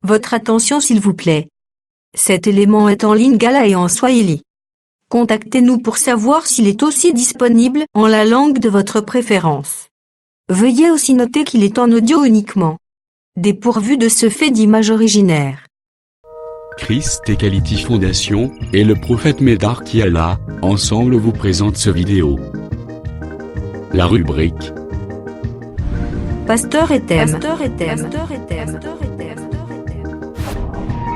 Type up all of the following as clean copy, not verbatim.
Votre attention s'il vous plaît. Cet élément est en lingala et en swahili. Contactez-nous pour savoir s'il est aussi disponible en la langue de votre préférence. Veuillez aussi noter qu'il est en audio uniquement. Dépourvu de ce fait d'image originaire. Christ Equality Foundation et le prophète Medar Kiala, ensemble vous présentent ce vidéo. La rubrique Pasteur et thème.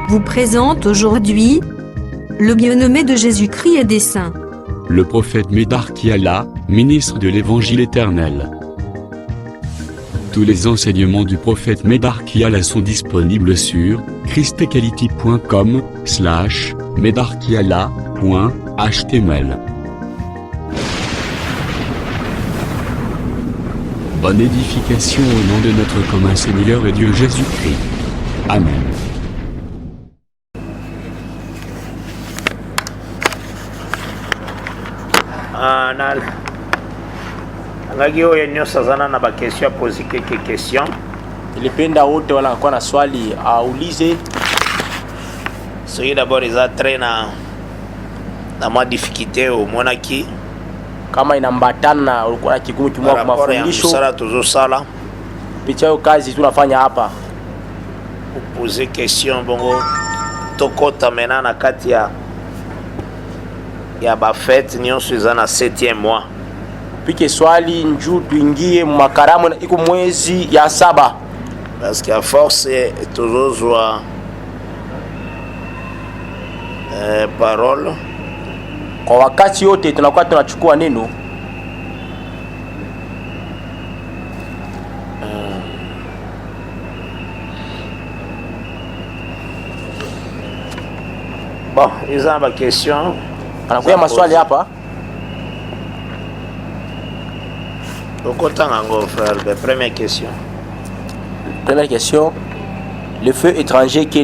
Vous présente aujourd'hui le bien-aimé de Jésus-Christ et des saints. Le prophète Medar Kiala, ministre de l'Évangile éternel. Tous les enseignements du prophète Medar Kiala sont disponibles sur christequality.com/medarkiala.html. Bonne édification au nom de notre commun Seigneur et Dieu Jésus-Christ. Amen. Ngaki oyo nyonso zana na ba question poser quelques questions. Nilipenda wote wanakuwa na swali aulize. Soki d'abord ils entraînent na ma difficulté au monaki Kama inambatana ulikuwa na kigumu kimwa kwa mafundisho. Sala toujours sala. Picha hiyo kazi tunafanya hapa. Poser question bongo tokota mena na kati ya ba fête nyonso zana 7e mois. Pike swali njuu tuingie makaramu iko mwezi ya 7. Parce que à force toujours joie parole. Kwa wakati yote tunakuwa tunachukua neno. Bon, ils ont ma question. Anakuya maswali hapa. Frère, la première question. Première question. Le feu étranger que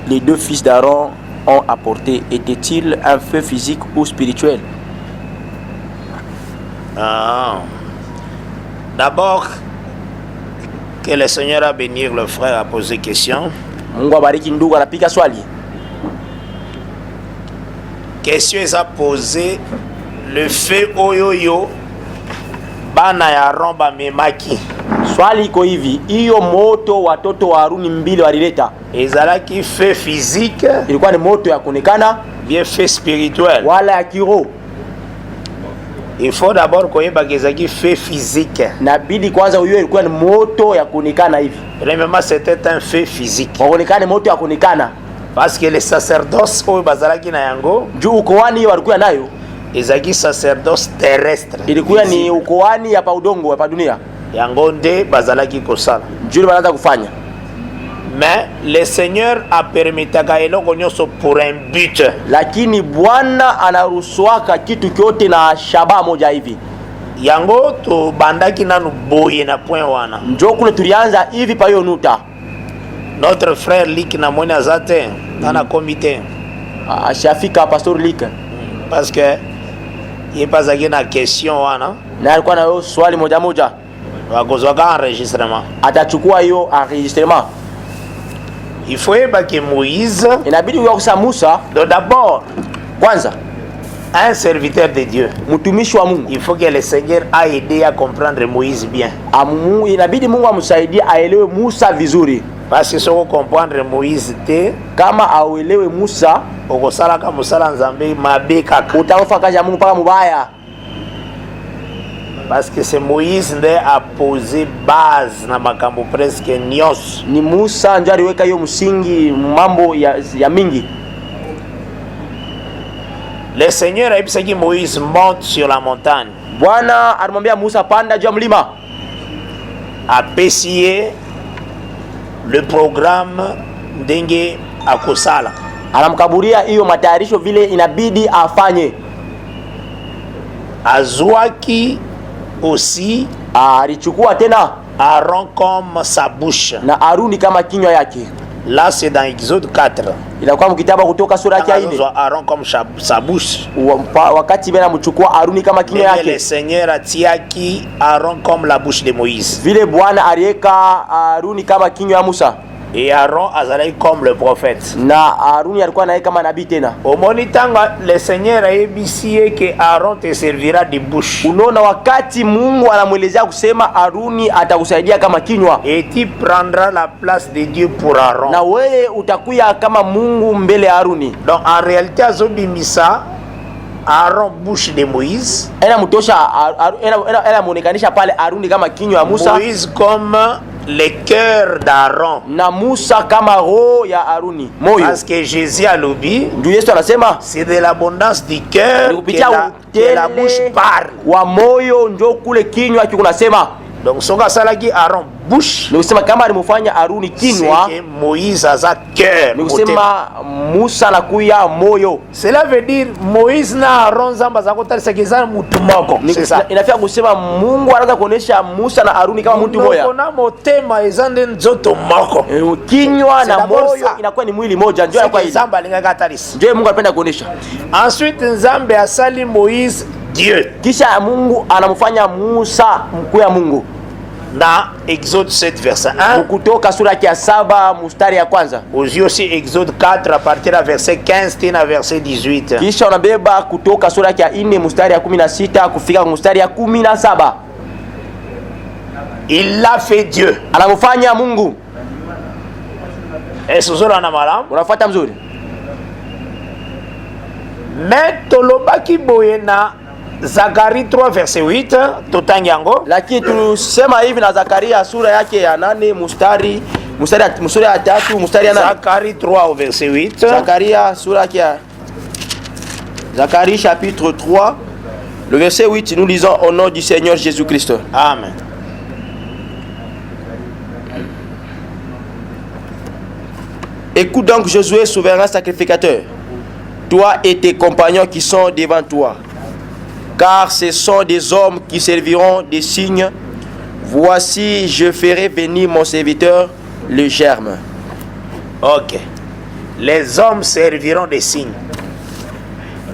les deux fils d'Aaron ont apporté était-il un feu physique ou spirituel? D'abord, que le Seigneur a béni le frère a posé question. Mungu abariki ndugu anapika swali. Question est à poser le feu oyoyo bana ya romba memaki. Swali iko hivi, hiyo moto watoto wa Haruni mbili walileta ezalaki feu physique, ilikuwa ni moto ya kuonekana, bien fait spirituel wala ya kiroho? Il faut d'abord koyeba kezaki feu physique. Nabidi kwanza hiyo ilikuwa ni moto ya kuonekana hivi. Premièrement, c'était un feu physique. Kuonekana moto ya kuonekana. Parce que les sacerdoces oyo bazalaki na yango, juu ukoani walikuwa nayo ezaki sacerdoce terrestre. Ilikuwa ni ukoani ya pa udongo ya pa dunia. Yango nde bazalaki kosala. Juu wanaanza kufanya. Mais le Seigneur a permis eloko nyonso pour un but. Lakini Bwana anaruhusuaka kitu kyote na shabaha moja hivi. Yango to bandaki nanu boye na point wana. Njoo kule tulianza hivi pa hiyo nuta. Notre frère Lik na mwana azate na comité. Ashafika pastor Lik. Parce que il pas à na question wana. Na alikuwa na hiyo swali moja moja. Wakozwaka enregistrement. Atachukua hiyo enregistrement. Il faut que Moïse, inabidi uyakusa Musa, d'abord kwanza un serviteur de Dieu, mtumishi wa Mungu. Il faut que le Seigneur a aidé à comprendre Moïse bien. Inabidi Mungu amsaidie aelewe Musa vizuri. Parce que si on comprendre Moïse te, kama auelewe Musa, okosala kama musala nzambe mabe kaka. Utaofa kazi ya Mungu paka mubaya. Parce que c'est Moïse qui a posé base na makambo presque nyos. Ni Musa ndio aliweka hiyo msingi mambo ya mingi. Le Seigneur a dit que Moïse monte sur la montagne. Bwana alimwambia Musa panda juu ya mlima. A pécier le programme ndenge akosala. Anamkaburia hiyo matayarisho vile inabidi afanye. Azwaki aussi alichukua tena Aaron comme sa bouche. Na Aruni kama kinywa yake. Là c'est dans Exode 4. Inakuwa mkitaba kutoka sura ya 4. Aaron comme sa bouche. Wakati bena mchukua Aruni kama kinywa yake. Le Seigneur a tiaki Aaron comme la bouche de Moïse. Vile Bwana aliweka Aruni kama kinywa ya Musa. Et Aaron azalaki comme le prophète. na Aruni alikuwa naye kama nabii tena. Omoni tanga le Seigneur ayebisi que Aaron te servira de bouche. Unaona wakati Mungu anamwelezea kusema Aruni atakusaidia kama kinywa, Et tu prendras la place de Dieu pour Aaron. na wewe utakuya kama Mungu mbele ya Aruni. Donc en réalité azobimisa Aaron bouche de Moïse. Ena mutosha ena muonekanisha pale Aruni kama kinywa ya Musa, Moïse comme le cœur d'Aaron. na Musa kama roho ya Aruni, moyo. Parce que Jésus a lobby, Ndio Yesu anasema c'est de l'abondance du cœur que kupitia que la bouche parle. wa moyo ndio kule kinywa kikunasema. Donc soka salaki Aaron bouche, Ni kusema kama alimfanya Aruni kinywa, c'est que Moïse a sa cœur. ni kusema Musa anakuya moyo. Cela veut dire Moïse na Aaron zamba za kotalisa kizana mutu moko. C'est ça. Inafia kusema Mungu anaanza kuonesha Musa na Aruni kama mtu moja. Kona motema ezande nzoto moko. Kinywa C'est na d'abord moyo ça. inakuwa ni mwili moja, ndio C'est inakuwa que hivi. zamba linga talisa. Ndio Mungu anapenda kuonesha. Ensuite Nzambe asali Moïse Dieu. Kisha Mungu anamfanya Musa mkuu ya Mungu. Dans Exode 7 verset 1. Kutoka sura ya 7 mstari ya kwanza. Aussi aussi Exode 4 à partir du verset 15 tena verset 18. Kisha unabeba kutoka sura ya 4 mstari ya 16 kufika mstari ya 17. Il l'a fait Dieu. Anamfanya Mungu. Est-ce que na malam? Unafuata mzuri? Mais tolobaki boyena Zacharie 3 verset 8 totangiango. Lakini tusema hivi na Zakaria sura yake ya 8 mstari ya 3 mstari ya 8. Zacharie 3 au verset 8. Zakaria sura yake ya Zacharie chapitre 3 le verset 8, nous lisons au nom du Seigneur Jésus-Christ. Amen. Écoute donc Josué, souverain sacrificateur, toi et tes compagnons qui sont devant toi, car ce sont des hommes qui serviront des signes. Voici, je ferai venir mon serviteur, le germe. Ok. Les hommes serviront des signes.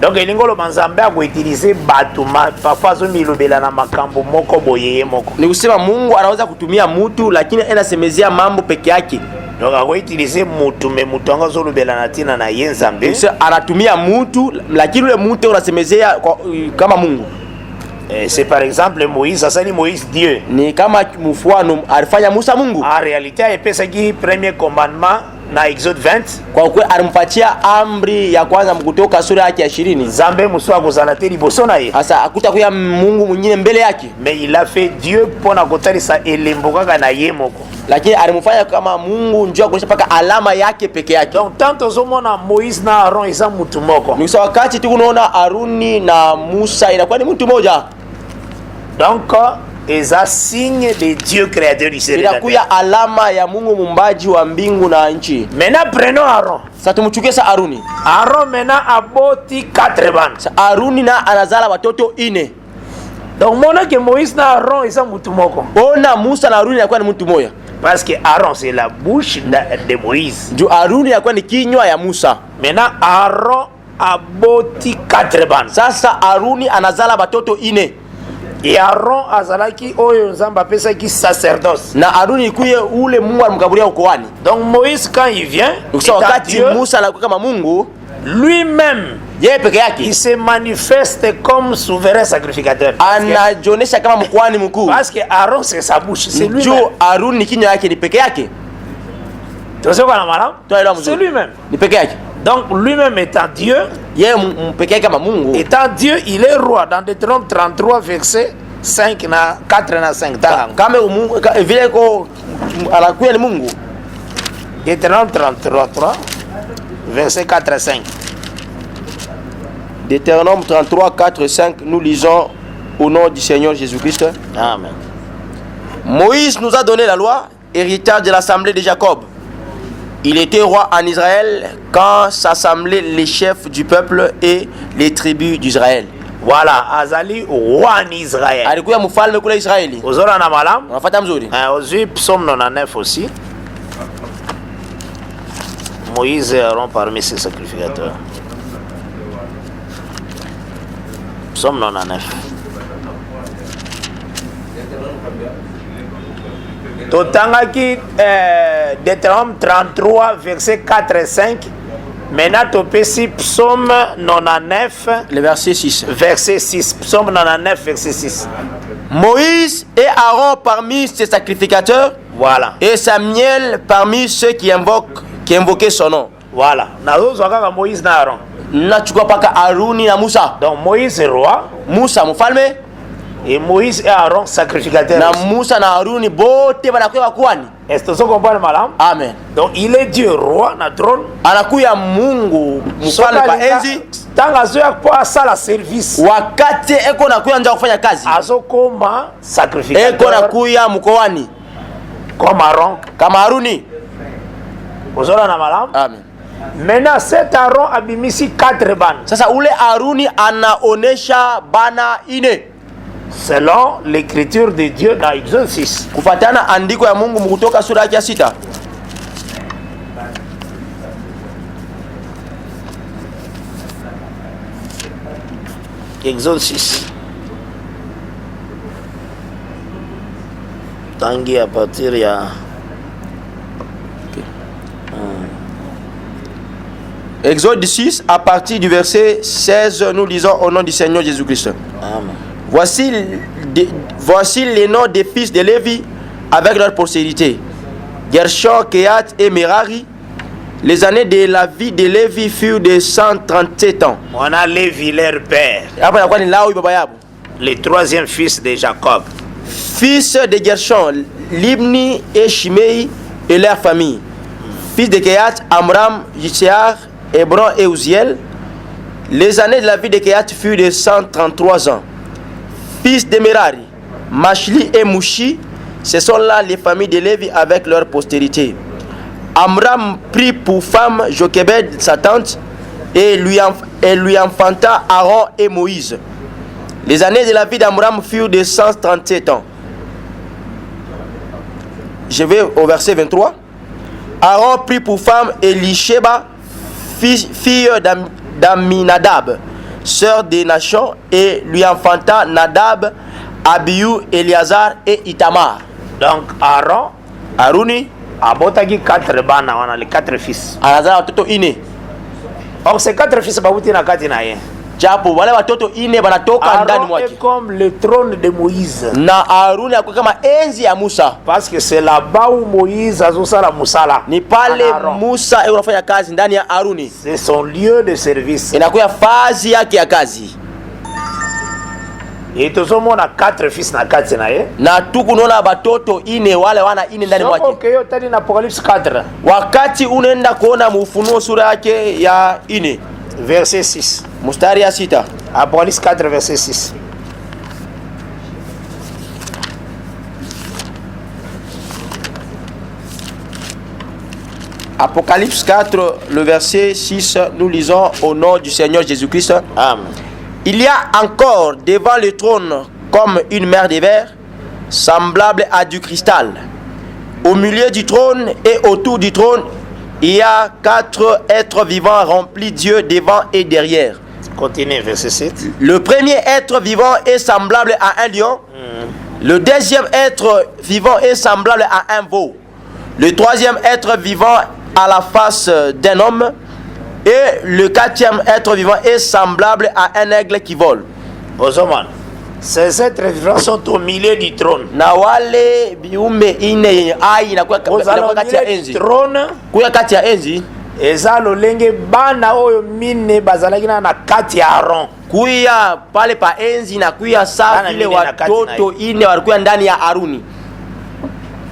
Donc elingolo manzambe a utiliser batuma parfois zo milobela na makambo moko boyeye moko. Ni kusema Mungu anaweza kutumia mtu lakini anasemezea mambo peke yake. Donc a utiliser mutu me mutu angazo lobela na tina na yenzambe. Sasa anatumia mtu lakini yule mtu unasemezea kama Mungu. C'est par exemple Moïse, ça c'est Moïse Dieu. Ni kama mfano alifanya Musa Mungu. En réalité, il pesa qui premier commandement na Exode 20. Kwa kweli alimpatia amri ya kwanza kutoka sura yake ya 20. Zambe muswa kuzala te liboso na ye. Sasa akutakuya Mungu mwingine mbele yake. Mais il a fait Dieu pona kotalisa elemboka na ye moko. Lakini alimfanya kama Mungu njoo kuonyesha paka alama yake peke yake. Donc tant ozomona Moïse na Aaron isa mutu moko. Ni sawa wakati tunaona Aruni na Musa inakuwa ni mtu mmoja. Donc eza signe de Dieu créateur du ciel et de la terre. Inakuya alama ya Mungu mumbaji wa mbingu na nchi. Maintenant prenons Aaron. Sasa tumchukie sa Aruni. Aaron maintenant aboti 4 bandes. Sa Aruni na anazala watoto 4. Donc mona que Moïse na Aaron isa mutu moko. Ona Musa na Aruni inakuwa ni mtu mmoja. Parce que Aaron c'est la bouche de Moïse. Ju Aruni inakuwa ni kinywa ya Musa. Maintenant Aaron aboti 4 bandes. Sasa Aruni anazala watoto 4. Et Aaron azalaki oyo nzamba pesa ki sacerdoce. Na Aruni kuye ule Mungu alimkaburia ukoani. Donc Moïse quand il vient, wakati Musa anakuwa kama Mungu, lui-même yeye peke yake il se manifeste comme souverain sacrificateur. Anajonesha kama mkwani mkuu. Parce que Aaron c'est sa bouche, c'est lui-même. Jo Aruni ni kinywa yake ni peke yake. C'est lui-même. Ni peke yake. Donc lui-même étant Dieu, étant Dieu, il est roi. Dans Deutéronome 33 verset 5 na 4 na 5. Deutéronome 33 3 verset 4 à 5. Deutéronome 33 4 5, nous lisons au nom du Seigneur Jésus-Christ. Amen. Moïse nous a donné la loi, héritage de l'assemblée de Jacob. Il était roi en Israël quand s'assemblaient les chefs du peuple et les tribus d'Israël. Voilà, Azali roi en Israël. Alikuwa mfalme kule Israeli. Ozora na malam. Unafuata mzuri. Aujourd'hui psaume 99 aussi. Moïse et Aaron parmi ses sacrificateurs. Psaume 99. totangaki Deutéronome 33 verset 4 et 5. Maintenant topesi psaume 99 le verset 6. verset 6. Psaume 99 verset 6. Moïse et Aaron parmi ses sacrificateurs, Voilà. et Samuel parmi ceux qui invoquaient son nom. Voilà. Nazozwa kaka Moïse na Aaron. Nachukua paka Aruni na Musa. Donc Moïse est roi Musa mfalme et Moïse et Aaron sacrificateur. na Musa na Aruni bote banakuwa wakuhani. Est-ce que vous comprenez madame? Amen. Donc il est Dieu roi na trône. Anakuya Mungu mfalme pa enzi Tanga azoya kwa sala service. wakati eko nakuya nja kufanya kazi. Azokoma Eko sacrificateur nakuya mkoani comme Aaron. kama Aruni. Ozola na madame? Amen. Maintenant cet Aaron abimisi 4 ban. Sasa ule Aruni anaonesha bana ine Selon l'écriture de Dieu dans Exode 6. kufatana andiko ya Mungu Kutoka sura yake ya 6. Exode 6. Tangi à partir ya Exode 6, à partir du verset 16, nous lisons au nom du Seigneur Jésus-Christ. Amen. Voici les noms des fils de Lévi avec leur postérité. Gershon, Kehat et Merari. Les années de la vie de Lévi furent de 137 ans. On a Lévi leur père, Le le troisième fils de Jacob. fils de Gershon, Libni et Shimei et leur famille. Fils de Kehat, Amram, Yitséar, Hébron et Uziel. Les années de la vie de Kehat furent de 133 ans. Fils de Merari, Machli et Mouchi, ce sont là les familles de Lévi avec leur postérité. Amram prit pour femme Jochebed, sa tante, et lui enfanta Aaron et Moïse. Les années de la vie d'Amram furent de 137 ans. Je vais au verset 23. Aaron prit pour femme Elisheba, fille d'Aminadab, sœur de Nachon, et lui enfanta Nadab, Abihu, Eliazar et Itamar. Donc Aaron Aruni abotaki 4 bana, on a les 4 fils. anazala watoto ine. Or ces 4 fils babuti na kati na ye. Japo wale watoto ine banatoka ndani Aaron mwake. est comme le trône de Moïse. Na Aruni akuwa kama enzi ya Musa. Parce que c'est là-bas où Moïse azosala musala. Ni pale Aaron. Musa unafanya kazi ndani ya Aruni. C'est son lieu de service. Inakuwa fazi yake ya kazi. Et tozomona 4 fils na kati na ye. Na tukunaona batoto ine wale wana ine ndani mwake. Soko keyo tadi na Apocalypse 4 Wakati unaenda kuona Ufunuo sura yake ya ine verset 6. mstari ya 6. Apocalypse 4 verset 6. Apocalypse 4, le verset 6, nous lisons au nom du Seigneur Jésus-Christ. Amen. Il y a encore devant le trône comme une mer de verre, semblable à du cristal. Au milieu du trône et autour du trône, il y a 4 êtres vivants remplis Dieu devant et derrière. Continue verset 7. Le premier être vivant est semblable à un lion. Le deuxième être vivant est semblable à un veau. Le troisième être vivant à la face d'un homme. Et le quatrième être vivant est semblable à un aigle qui vole. Ozoman. Ces êtres vivants sont au milieu du trône. Na wale biume ine yenye ai inakuwa kati ya enzi. Trône. Kuya kati ya enzi. Eza lolenge bana oyo mine bazalaki na kati ya Aaron. Kuya pale pa enzi na kuya saa vile watoto ine walikuwa ndani ya Aruni.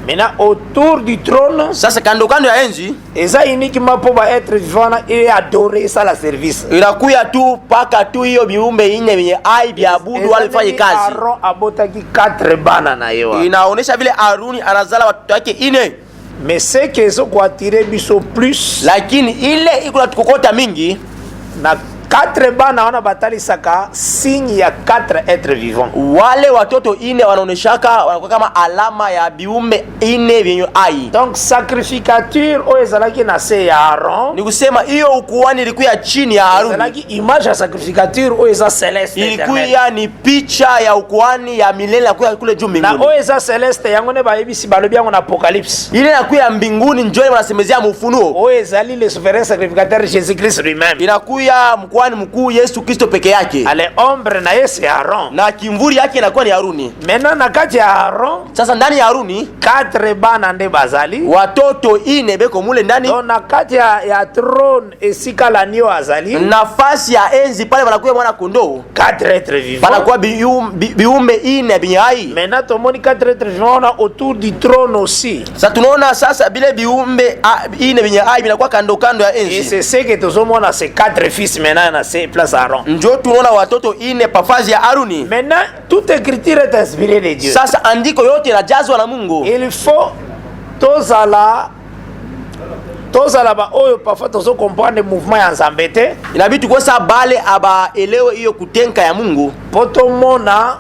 Maintenant autour du trône, sasa kando kando ya enzi, eza uniquement pour ba être vivant et adorer ça la service. Inakuya tu paka tu hiyo biumbe ine yenye ai biabudu wale fanye kazi. Aaron abotaki 4 bana na yewa. Inaonesha vile Aruni anazala watoto wake ine. Mais c'est que eso kwa attirer biso plus. Lakini ile iko tukokota mingi na 4 bana wana batalisaka signe ya 4 êtres vivants. Wale watoto ine wanaoneshaka wanakuwa kama alama ya biumbe ine vyenye ai. Donc sacrificature oyo ezalaki na se ya Aaron, ni kusema hiyo ukuhani ilikuwa chini ya Haruni, ezalaki image ya sacrificature oyo eza celeste, ilikuwa ni picha ya ukuhani ya milele ya kule juu mbinguni. Na oyo eza celeste yango ne bayebisi balobi yango na Apocalypse, ile inakuwa mbinguni njoo wanasemezea mfunuo, oyo ezali le souverain sacrificateur Jésus Christ lui-même, inakuwa mkuhani mkuu Yesu Kristo peke yake. Ale ombre na Yesu ya Aaron, na kimvuri yake inakuwa ni Haruni. Maintenant na kati ya Aaron, sasa ndani ya Haruni 4 bana nde bazali, watoto ine beko mule ndani. Donc na kati ya throne esika la nio azali, nafasi ya enzi pale wanakuwa mwana kondoo 4 êtres vivants, wanakuwa biumbe ine binyai. Maintenant tomoni 4 êtres vivants autour du trône aussi. Sasa tunaona sasa bile biumbe ine binyai binakuwa kando kando ya enzi. Et c'est ce que tozomona ces 4 fils maintenant na ces place Aaron. Njoo tunaona watoto ine pafazi ya Haruni. Maintenant toute écriture est inspirée de Dieu. Sasa andiko yote inajazwa na Mungu. Il faut tozala ba oyo parfois tozo comprendre mouvement ya Nzambe te, inabidi tukosa bale aba elewe hiyo kutenka ya Mungu potomona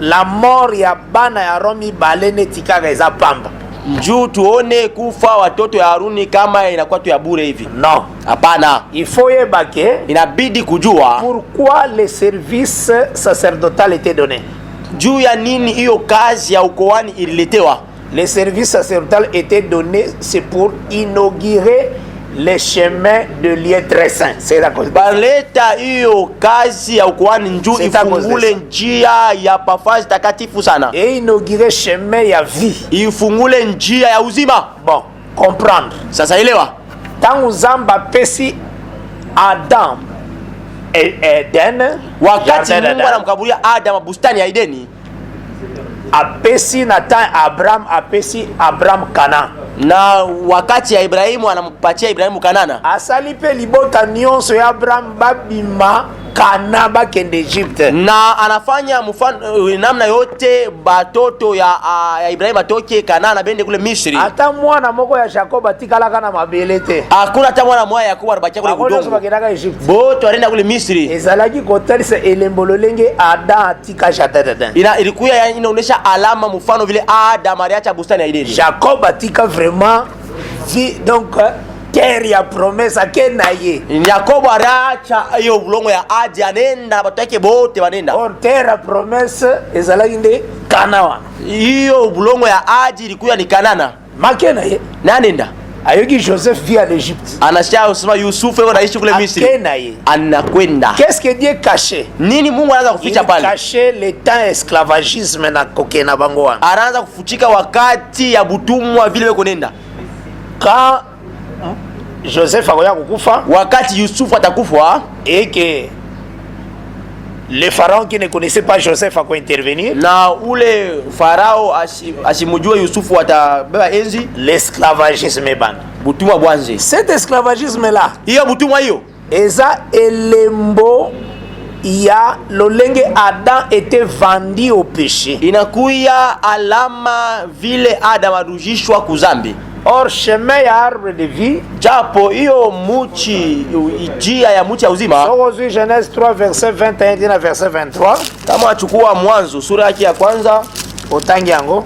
la mort ya bana ya Romi balene tikaka eza pamba, njoo tuone kufa watoto ya Haruni kama inakuwa tu ya bure hivi. Non, hapana, il faut yebake inabidi kujua pourquoi le service sacerdotal était donné, juu ya nini hiyo kazi ya ukoani ililetewa. Le service sacerdotal était donné, c'est pour inaugurer les chemins de lieux très saints. C'est la cause. Baleta hiyo kazi ya ukuhani njuu ifungule njia ya pafazi takatifu sana. Et inaugurer chemin ya vie. Ifungule njia ya uzima. Bon, comprendre. Sasa elewa. Tangu Nzamba pesi Adam et Eden, wakati Mungu anamkaburia Adam bustani ya Edeni, apesi na temps Abraham, apesi Abraham Kana, na wakati ya Ibrahimu anampatia Ibrahimu Kanana, asalipe libota nyonso ya Abraham babima Kana bakende Egypte, na anafanya mfano namna yote batoto ya Ibrahimu atoke Kanana bende kule Misri. Hata mwana moko ya Jacob atikala kana mabele te, hakuna hata mwana mwa ya Yakobo anabakia kule udongo, bakendaka Egypte, boto alenda kule Misri. Ezalaki kotalisa elembololenge Adam atika jardin. Ilikuwa inaonesha alama mfano vile Adam aliacha bustani ya Edeni. Jacob atika vraiment vie, donc terre ya promesse kenaye. Yakobo aracha hiyo bulongo ya Adi, anenda batake bote banenda. Or terre ya promesse ezalaki nde Kanaan. Hiyo bulongo ya Adi ilikuwa ni Kanana. Makenaye nanenda ayoki Joseph via l'Égypte. Anasha usema Yusufu yuko anaishi kule Misri. Kenaye anakwenda. Qu'est-ce que Dieu cachait? Nini Mungu anaanza kuficha pale? Il cachait le temps esclavagisme na kokena bango wana. Anaanza kufuchika wakati ya butumwa vile weko nenda. Quand Joseph akoya kukufa, wakati Yusufu atakufa, et que le pharaon qui ne connaissait pas Joseph a intervenir, na ule farao asimujue Yusufu atabeba enzi, l'esclavagisme bana butumwa bwanze. Cet esclavagisme là, hiyo butumwa hiyo eza elembo ya lolenge Adam était vendu au péché, inakuya alama vile Adam arujishwa kuzambi. Or chemin ya arbre de vie, japo hiyo muchi njia ya muchi ya uzima. Aujourd'hui Genèse 3 verset 21 na verset 23, kama achukua Mwanzo sura yake ya kwanza utangi yango.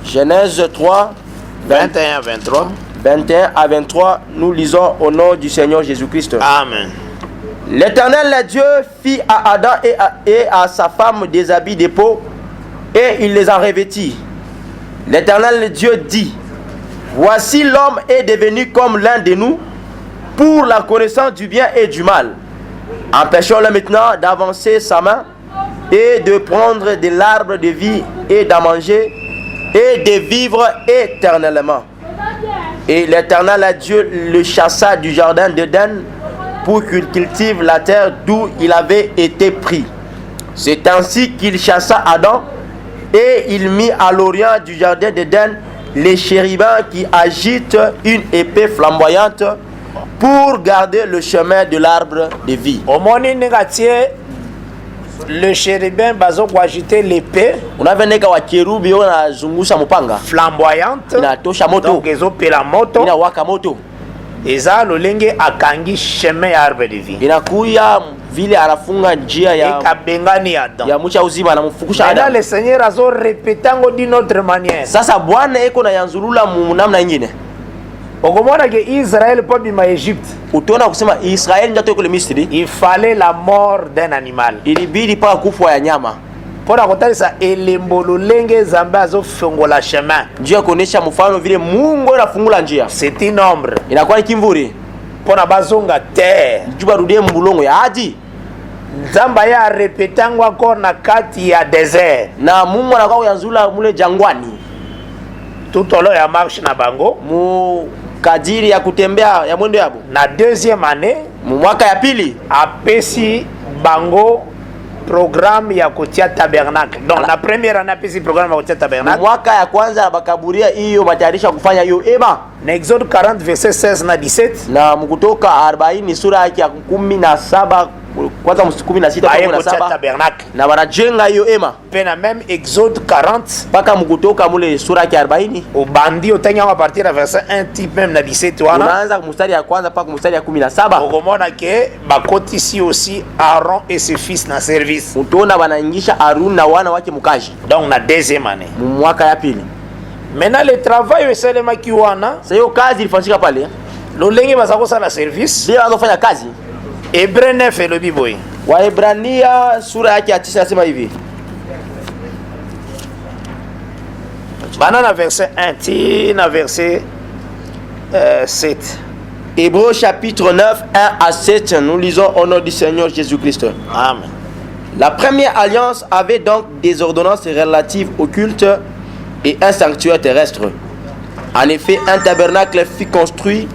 Genèse 3 21 à 23. 21 à 23, nous lisons au nom du Seigneur Jésus-Christ. Amen. L'Éternel Dieu fit à Adam et à sa femme des habits de peau, et il les en revêtit. L'Éternel Dieu dit: voici l'homme est devenu comme l'un de nous, pour la connaissance du bien et du mal. Empêchons-le maintenant d'avancer sa main et de prendre de l'arbre de vie et d'en manger et de vivre éternellement. Et l'Éternel Dieu le chassa du jardin d'Éden pour qu'il cultive la terre d'où il avait été pris. C'est ainsi qu'il chassa Adam, et il mit à l'orient du jardin d'Éden les chérubins qui agitent une épée flamboyante pour garder le chemin de l'arbre de vie. Au moment le chérubin bazo ko agiter l'épée, unaveneka wa kerubi wanazungusha mpanga flamboyante inatosha moto, donc ezopela moto inawaka moto. eza lolenge akangi chemin ya arbre de vie inakuya vile anafunga njia ekabengani Adam ya mucha uzima, anamfukusha Adam. Adam. Le Seigneur azo repetango d'une autre manière. Sasa Bwana eko na yanzulula namna nyingine. Okomona ke Israël po bima Egypte, Utaona kusema Israeli ndio toka Misri, il fallait la mort d'un animal. ilibidi paka kufa ya nyama. Pona kotalisa elembo lolenge Nzambe azo fongola chemin. Njia ya kuonesha mfano vile Mungu anafungula njia. C'est un ombre. Inakuwa ni kimvuri. Pona bazonga terre. Juba rudie mbulongo ya hadi. Nzamba ya repetango encore na kati ya désert. Na Mungu anakuwa yanzula mule jangwani. Tout au long ya marche na bango. Mu kadiri ya kutembea ya mwendo yabo. Na deuxième année, Mu mwaka ya pili apesi bango programme ya kotia tabernacle. Donc la première année apesi programme ya kotia tabernacle. mwaka ya kwanza bakaburia hiyo matayarisha kufanya hiyo ema. Na Exode 40 verset 16 na 17. Na mkutoka 40 sura yake ya 17 kwanza 16 Baye kwa kotia 17 tabernacle. na wanajenga hiyo ema. Pena même Exode 40 Paka mkutoka mule sura yake 40 obandi otanya à partir de verset 1 type même na 17 wana. unaanza mstari ya kwanza paka mstari ya 17. Okomona ke bakoti ici aussi Aaron et ses fils na service. Utaona wanaingisha Arun na wana wake mkaji Donc na deuxième année. mu mwaka ya pili. Maintenant le travail esalema ki wana Sasa hiyo kazi ilifanyika pale. lolenge bazako la service. Ndio wanafanya kazi. Hébreu 9 elobi boy. Waebrania sura yake ya 9 nasema hivi. Banana verset 1 ti na verset 7. Hébreux chapitre 9 1 à 7, nous lisons au nom du Seigneur Jésus-Christ. Amen. La première alliance avait donc des ordonnances relatives au culte et un sanctuaire terrestre. En effet, un tabernacle fut construit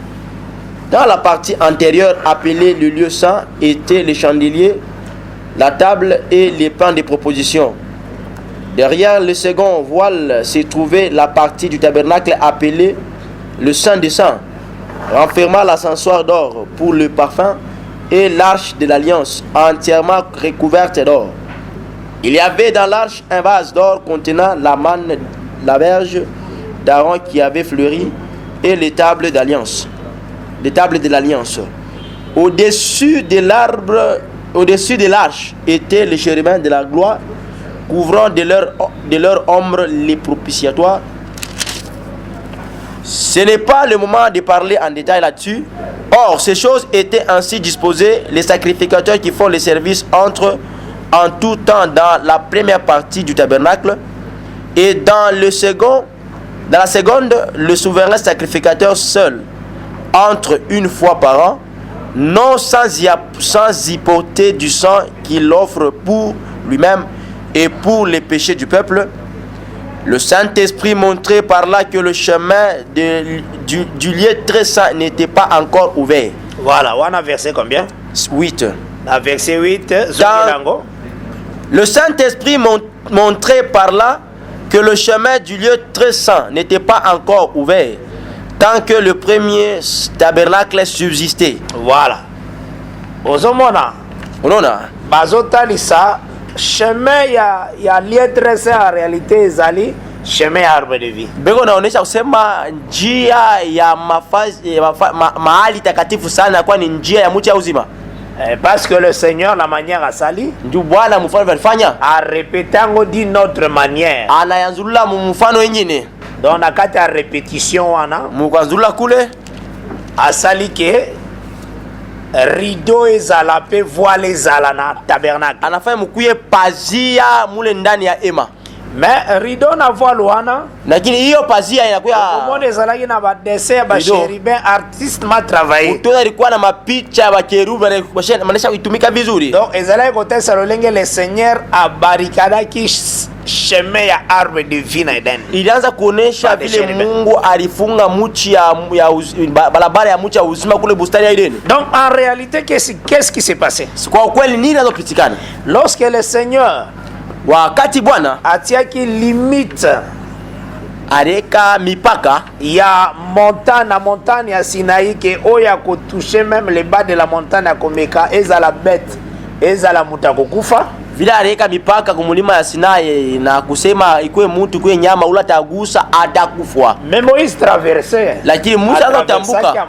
dans la partie antérieure appelée le lieu saint, étaient les chandeliers, la table et les pains de proposition. Derrière le second voile se trouvait la partie du tabernacle appelée le Saint des Saints, renfermant l'ascensoir d'or pour le parfum et l'arche de l'alliance entièrement recouverte d'or. Il y avait dans l'arche un vase d'or contenant la manne, la verge d'Aaron qui avait fleuri et les tables d'alliance. Les tables de l'alliance. Au-dessus de l'arche étaient les chérubins de la gloire, couvrant de leur ombre les propitiatoires. Ce n'est pas le moment de parler en détail là-dessus. Or, ces choses étaient ainsi disposées. Les sacrificateurs qui font les services entrent en tout temps dans la première partie du tabernacle, et dans la seconde, le souverain sacrificateur seul entre une fois par an, non sans y porter du sang qu'il offre pour lui-même et pour les péchés du peuple. Le Saint-Esprit montrait par là que le chemin du lieu très saint n'était pas encore ouvert. Voilà, on a verset combien? 8. À verset 8, le Saint-Esprit montrait par là que le chemin du lieu très saint n'était pas encore ouvert tant que le premier tabernacle subsistait. Voilà. Ozomona. Onona. Bazotalisa chemin ya lieu très saint en réalité ezali chemin ya arbre de vie. Bego naonesha kusema njia ya mahali takatifu sana kwa ni njia ya mti uzima. Parce que le Seigneur la manière a sali ndio Bwana mfano alifanya a répétango d'une autre manière. Anayanzulula mfano nyingine. Donc na kati ya répétition wana mukazula kule asali ke rideau ezala pe voile ezala na tabernacle. Anafanya mkuye pazia mule ndani ya ema. Mais rideau na voile wana lakini hiyo pazia inakuwa monde ezalaki na ba dessin ba chérubin artiste ma travaillé. Utoza ilikuwa na mapicha ya kerubi na manesha kutumika vizuri. Donc ezalaki kotesa lolenge le Seigneur abarikadaki chemin ya arbre de vie na Eden. Ilianza kuonesha vile Mungu alifunga mti ya barabara ya mti ya uzima kule bustani ya Eden. Donc en réalité qu'est-ce qui s'est passé? Kwa kweli nini inazopitikana? Lorsque le Seigneur wakati Bwana atiaki limite areka mipaka ya montagne ya Sinaï ke oya ko toucher même les bas de la montagne ya komeka ezala bête ezala mutako kufa. vile aliweka mipaka kumulima ya Sinai na kusema ikuwe mtu ikuwe nyama ula tagusa atakufa. Mais Moïse traversait. Lakini Musa anatambuka,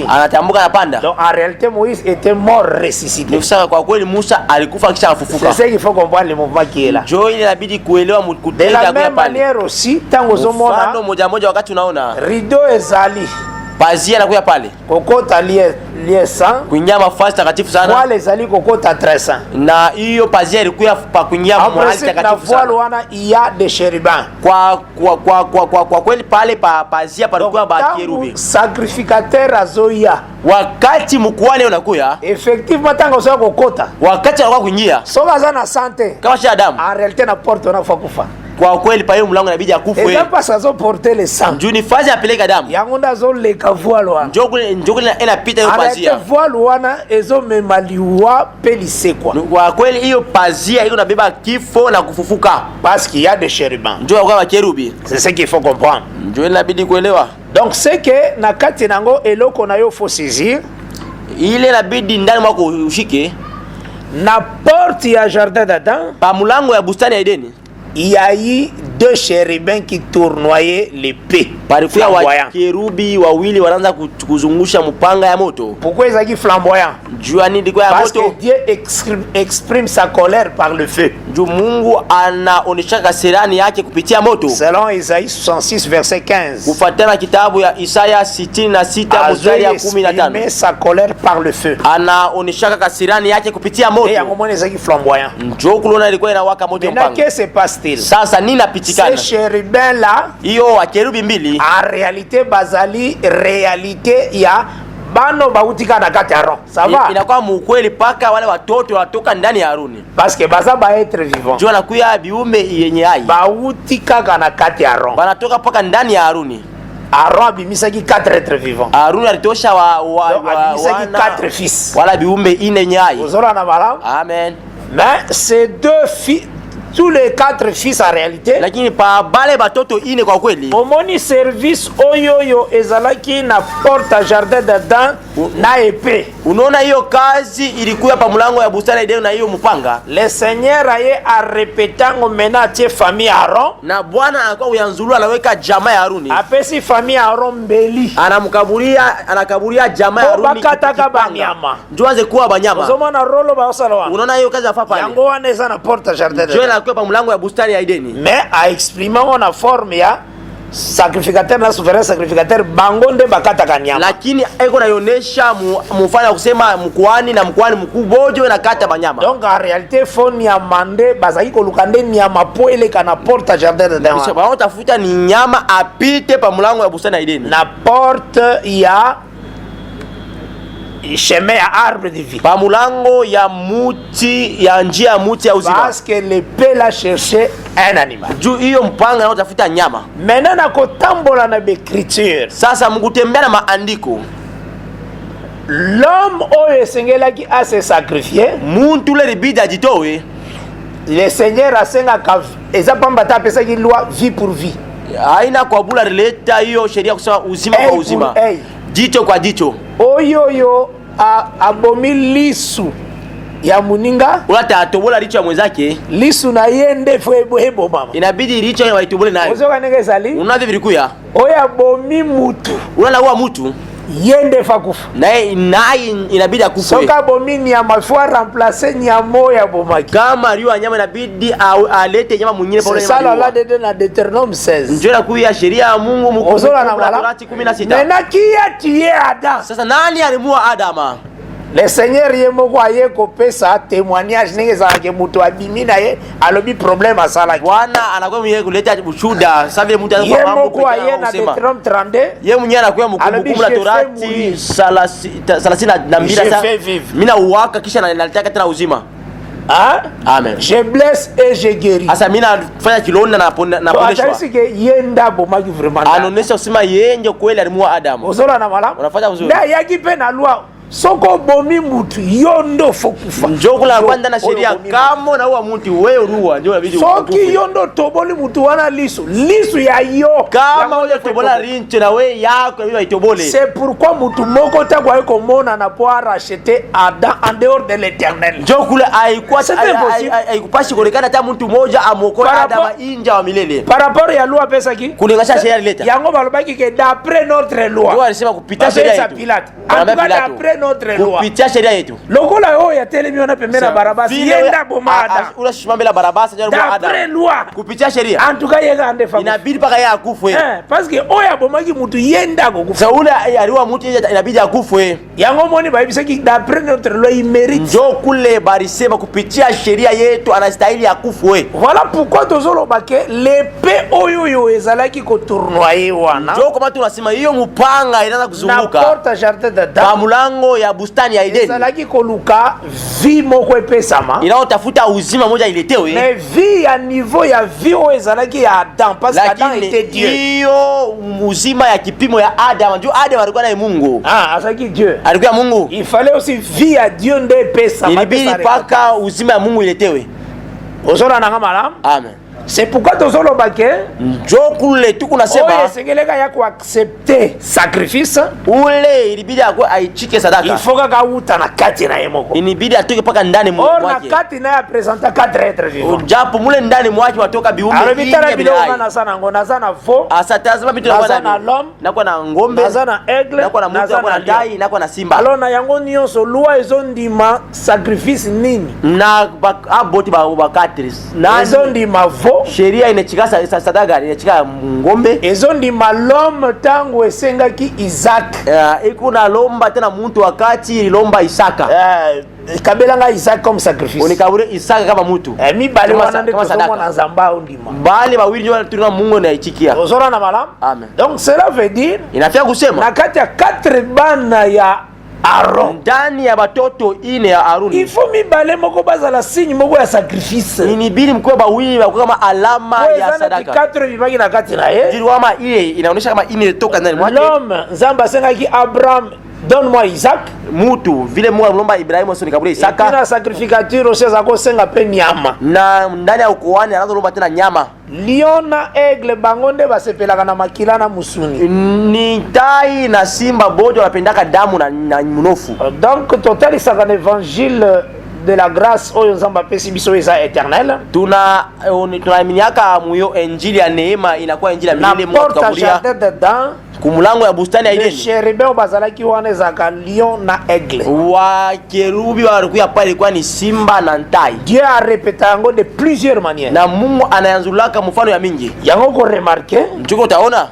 anatambuka na panda. Donc en réalité Moïse était mort ressuscité. Ni kwa kweli Musa alikufa kisha afufuka. C'est ce qu'il faut comprendre le mouvement qui est là. Jo ile inabidi kuelewa de la même manière aussi tango zomona mfano moja moja wakati unaona rideau ezali pazia nakuya pale kokota lié sang kuingia mafasi takatifu sana kwa les ali kokota tresa na hiyo pazia ilikuwa pa kuingia mahali takatifu sana. Wana iya de chérubin kwa kweli pale pazia palikuwa ba kerubi. Sacrificateur azoya wakati mkuane unakuya effectivement tango zoya kokota wakati anakuwa kuingia soka sana sante kama shi Adam en réalité na porte unakufa kufa kwa kweli pa hiyo mlango inabidi akufe. Et pas ça zo porter le sang. Njoo ni fazi apeleka damu. Yango ndazo le kavoile wana. Njoo inapita hiyo pazia. Ana voile wana ezo memaliwa pelisekwa. Kwa kweli hiyo pazia iko nabeba kifo na kufufuka. Parce qu'il y a des chérubins. Njoo kwa kerubi. C'est ce qu'il faut comprendre. Njoo inabidi kuelewa. Donc c'est que na kati nango eloko na yo faut saisir. Ile inabidi ndani mwako ushike. Na porte ya jardin d'Adam. Pa mlango ya bustani ya Edeni. Il y a eu deux chérubins qui tournoyaient l'épée. Parikuya wa kerubi wawili wanaanza kuzungusha mpanga ya moto. Pourquoi ils ont flamboyant? Jua nini kwa moto? Parce que Dieu exprime sa colère par le feu. Juu Mungu anaonesha kasirani yake kupitia moto. Selon Isaïe 66 verset 15. Kufuatana kitabu ya Isaya 66 mstari ya 15. Mais sa colère par le feu. Anaonesha kasirani yake kupitia moto. Et yango mona ezaki flamboyant. Njoo kulona ilikuwa inawaka moto mpanga. Mais qu'est-ce qui se passe-t-il? Sasa nini napitikana? Ces chérubins là, hiyo wakerubi mbili en réalité bazali réalité ya bano bautika na kati Aaron. Ça va? Inakuwa mukweli paka wale watoto watoka ndani ya Haruni. Parce que baza ba être vivant. Jua nakuya biume yenye hai. Bautika na kati Aaron. Banatoka paka ndani ya Haruni. Aaron abimisaki 4 êtres vivants. Haruni alitosha abimisaki 4 fils. Wala biumbe ine nyai. Uzora na bala? Amen. Mais ces deux fils, tous les 4 fils en réalité, lakini pa bale batoto ine kwa kweli omoni service oyoyo ezalaki na porte jardin d'Adam na épée. Unaona hiyo kazi ilikuwa pa mlango ya bustani Edeni na hiyo mpanga. Le Seigneur aye a répétant maintenant tie famille Aaron, na Bwana anakuwa uyanzulu anaweka jamaa ya Haruni. Apesi famille Aaron mbeli. Anakaburia jamaa ya Haruni. Bakataka banyama. Njoanze kuwa banyama. Uzomona rolo ba osala wana. Unaona hiyo kazi afapa pale. Yango wana eza na porte jardin d'Adam. Kwa mlango ya bustani ya Edeni. Mais a exprimé na forme ya sacrificateur na souverain sacrificateur bangonde bakata kanyama. Lakini eko naionesha mfano kusema mkuani na mkuani mkubojo na kata banyama. Donc en réalité foni ya mande bazaki kolukande nyama poele kana porte jardin d'Adam. Kwa sababu tafuta ni nyama apite pa mlango ya bustani ya Edeni. Na porte ya chemin ya arbre de vie. Pa mulango ya muti ya njia ya muti ya uzima. Parce que l'épée l'a cherché un animal. Juu hiyo mpanga na utafuta nyama. Maintenant na kotambola na l'écriture. Sasa mkutembea na maandiko. L'homme oyo esengelaki a se sacrifier. Muntu le libidi ajitowe. Le Seigneur asenga ka eza pamba ta pesa ki loi vie pour vie. Haina kwa bula releta hiyo sheria kusema uzima kwa uzima. Jicho kwa jicho. Oyoyo abomi lisu ya muninga ulata atobola licho ya mwenzake lisu na yende fwebo mama inabidi licho ya waitobole nayo ozoka nenge sali unavyo vilikuya oya bomi mutu ulala huwa mutu yende fakufa naye inabidi akufe soka bomi nyama fwa remplacer nyama ya bomaki kama rio nyama inabidi alete nyama mwingine pole nyama sala la de na Deutéronome 16 njoo kuya sheria ya Mungu mkuzola na Torati 16 nena kia tie Adam. Sasa nani alimua Adama? Le Seigneur yemoko aye kopesa témoignage nenge za ke mutu abimi na ye alobi problème asala Bwana anakuwa mwenye kuleta ushuhuda sasa vile mtu anakuwa mambo yemoko aye na Deutéronome 32 yeye mwenyewe anakuwa mkumbukumbu la Torati 32 sasa mimi na uwaka kisha nalitaka tena uzima. Ah? Amen. Je blesse et je guéris. Asa mimi nafanya kilonda na poneshwa. Acha ke yenda bomaki vraiment. Anaonesha usema yeye kweli alimua Adamu. Uzola na malamu. Unafanya vizuri. Na yaki pe na loi soko bomi mutu yondo fokufa njoko la kwanda na sheria kama na uwa mtu wewe ruwa ndio inabidi soki yondo toboli mutu wana lisu ya yo kama ule tobola rinche na wewe yako hiyo itobole. C'est pourquoi mutu moko ta kwa komona na pouvoir racheter Adam en dehors de l'Éternel. Njoko la haikupashi kuonekana hata mtu mmoja amokoe Adam inja wa milele. Par rapport ya loi pesa ki kulingasha sheria leta yango balobaki que d'après notre loi ndio alisema kupitia sheria yetu en tout cas d'après notre loi kupitia sheria yetu lokola ho ya telemi ona pembena barabasi yenda bomada unashimambela barabasi ndio Adam d'après loi kupitia sheria en tout cas yega ande fa inabidi paka yeye akufwe parce que oya bomaki mutu yenda ko kufa saule aliwa mutu inabidi akufwe yango moni baibisa ki d'après notre loi il mérite ndio kule barisema kupitia sheria yetu anastahili akufwe. Voilà pourquoi tozolo bake l'épée oyo ezalaki ko tournoyer wana ndio kama tunasema hiyo mpanga inaanza kuzunguka na porte jardin de Adam kwa mlango ya bustani ya Edeni ezalaki ko luka vie moko epesama inaotafuta uzima moja iletewe mais vie ya niveau ya vie oyo ezalaki ya Adam parce que Adam était Dieu hiyo uzima ya kipimo ya Adam ndio Adam alikuwa naye Mungu azalaki Dieu alikuwa Mungu il fallait aussi vie ya Dieu nde epesama ilibidi paka uzima ya Mungu iletewe ozona nanga malamu amen. C'est pourquoi tozoloba ke njokule tukunasema oye sengeleka ya kuaccepter sacrifice ule ilibidi akwe aichike sadaka il faut kaka uta na kati na yemoko inibidi atoke paka ndani mwake na kati na ya presenter 4 êtres vivants japo mule ndani mwake watoka biumbe alibitara bilonga na sana ngona sana vo asatazama bitu na l'homme na kwa na ngombe na sana aigle na kwa na mbuzi na kwa na dai na kwa na simba alors na yango nyonso loi ezondima sacrifice nini na aboti ba 4 na ezondima vo sheria inachika sadaka inachika ngombe ezondima l'homme tangu esengaki Isaac iko na lomba tena mtu wakati ilomba Isaka kabelanga Isaac comme sacrifice unikabure Isaka kama mtu mi bale wana nde tozomo na nzamba ondima bale bawili ndio tuna Mungu na ichikia ozora na malam amen. Donc cela veut dire inafia kusema na kati ya 4 bana ya Aaron ndani ya batoto ine ya Aaron il faut mi bale moko bazala signe moko ya sacrifice inibidi mkwe bawili bako kama alama ya sadaka 4 vivaki na kati na ye ndio kama ile inaonyesha kama ine toka ndani mwake l'homme nzamba sengaki Abraham donne-moi Isaac mutu vile Mungu alomba Ibrahimu sio nikabule Isaka na sacrificature oseza ko senga pe nyama na ndani ya ukuani anazolomba tena nyama lion na aigle bangonde basepelaka na makila na musuni ni tai na simba bodo wanapendaka damu na mnofu donc totalisaka na évangile de la grâce oyo nzamba pesi biso eza éternel tunaaminiaka muyo injili ya neema inakuwa injili ya milele Mungu tukaburia kumulango ya bustani ya Edeni cherubin bazalaki wana ezaka lion na aigle wa kerubi walikuwa pale ilikuwa ni simba na ntai Dieu a répété yango de plusieurs manières na Mungu anayanzulaka mfano ya mingi yango ko remarquer njoko utaona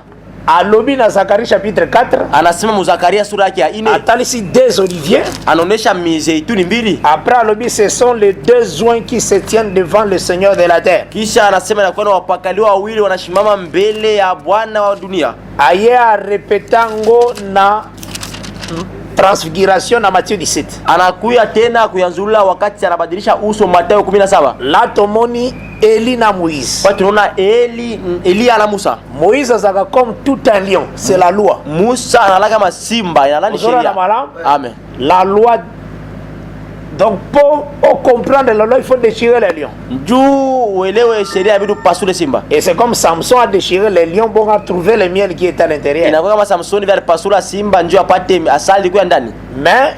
alobi na Zacharie chapitre 4 anasema mu Zakaria sura yake ya 4 atalisi des oliviers anaonesha mizeituni mbili après alobi ce sont les deux joints qui se tiennent devant le Seigneur de la terre kisha anasema na wapakaliwa wawili wanashimama mbele ya Bwana wa dunia aye a repetango na transfiguration na Matthieu 17 anakuya tena kuyanzula wakati anabadilisha uso Mathayo 17 la tomoni Eli na Moïse kwa tunaona Elia na Musa Moïse azaka comme tout un lion c'est la loi Musa analaka masimba inalani sheria amen la loi. Donc pour comprendre la loi, il faut déchirer les lions. Et c'est comme Samson a déchiré les lions pour trouver le miel qui est à l'intérieur. Mais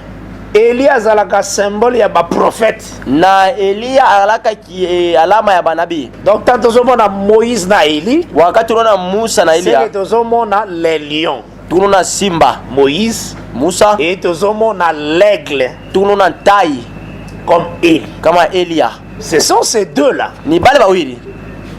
Elia azalaka symbole ya ba prophète. Na Elia alaka ki alama ya banabi. Donc tant tozomona Moïse na Eli, wakati tunaona Musa na Elia, c'est tozomona les lions. Tunaona simba Moïse, Musa, et tozomona l'aigle. Tunaona tai comme Eli. Kama Elia. Ce sont ces deux là. Ni bale bawili.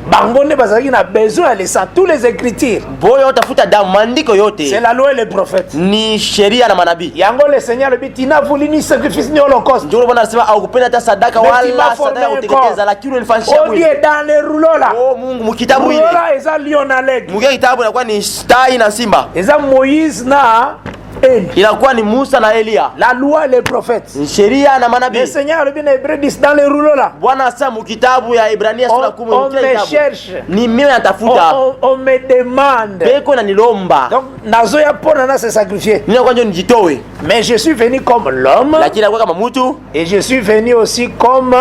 Bangonde bazaki na besoin de ça tous les écritures. Boyo tafuta damu maandiko yote. C'est la loi et les prophètes. Ni sheria na manabii. Yango le Seigneur le biti na voulu ni sacrifice ni holocauste. Ndio Bwana anasema au kupenda hata sadaka wala sadaka ya kuteketeza lakini ulifanyia mwili. Dieu dans les rouleaux là. Oh Mungu mkitabu ile. Rouleaux eza lion na l'aigle. Mungu kitabu inakuwa ni tai na simba. Eza Moïse na Eli. Inakuwa ni Musa na Elia. La loi et les prophètes. Sheria na manabii. Le Seigneur le bien Hébreu dit dans les rouleaux là. Bwana asema mkitabu ya Ibrania sura 10 on me cherche. Ni mimi natafuta. On me demande. Beko na nilomba. Donc nazo ya pona na se sacrifier. Nina kwanje nijitoe. Mais je suis venu comme l'homme lakini anakuwa kama mtu et je suis venu aussi comme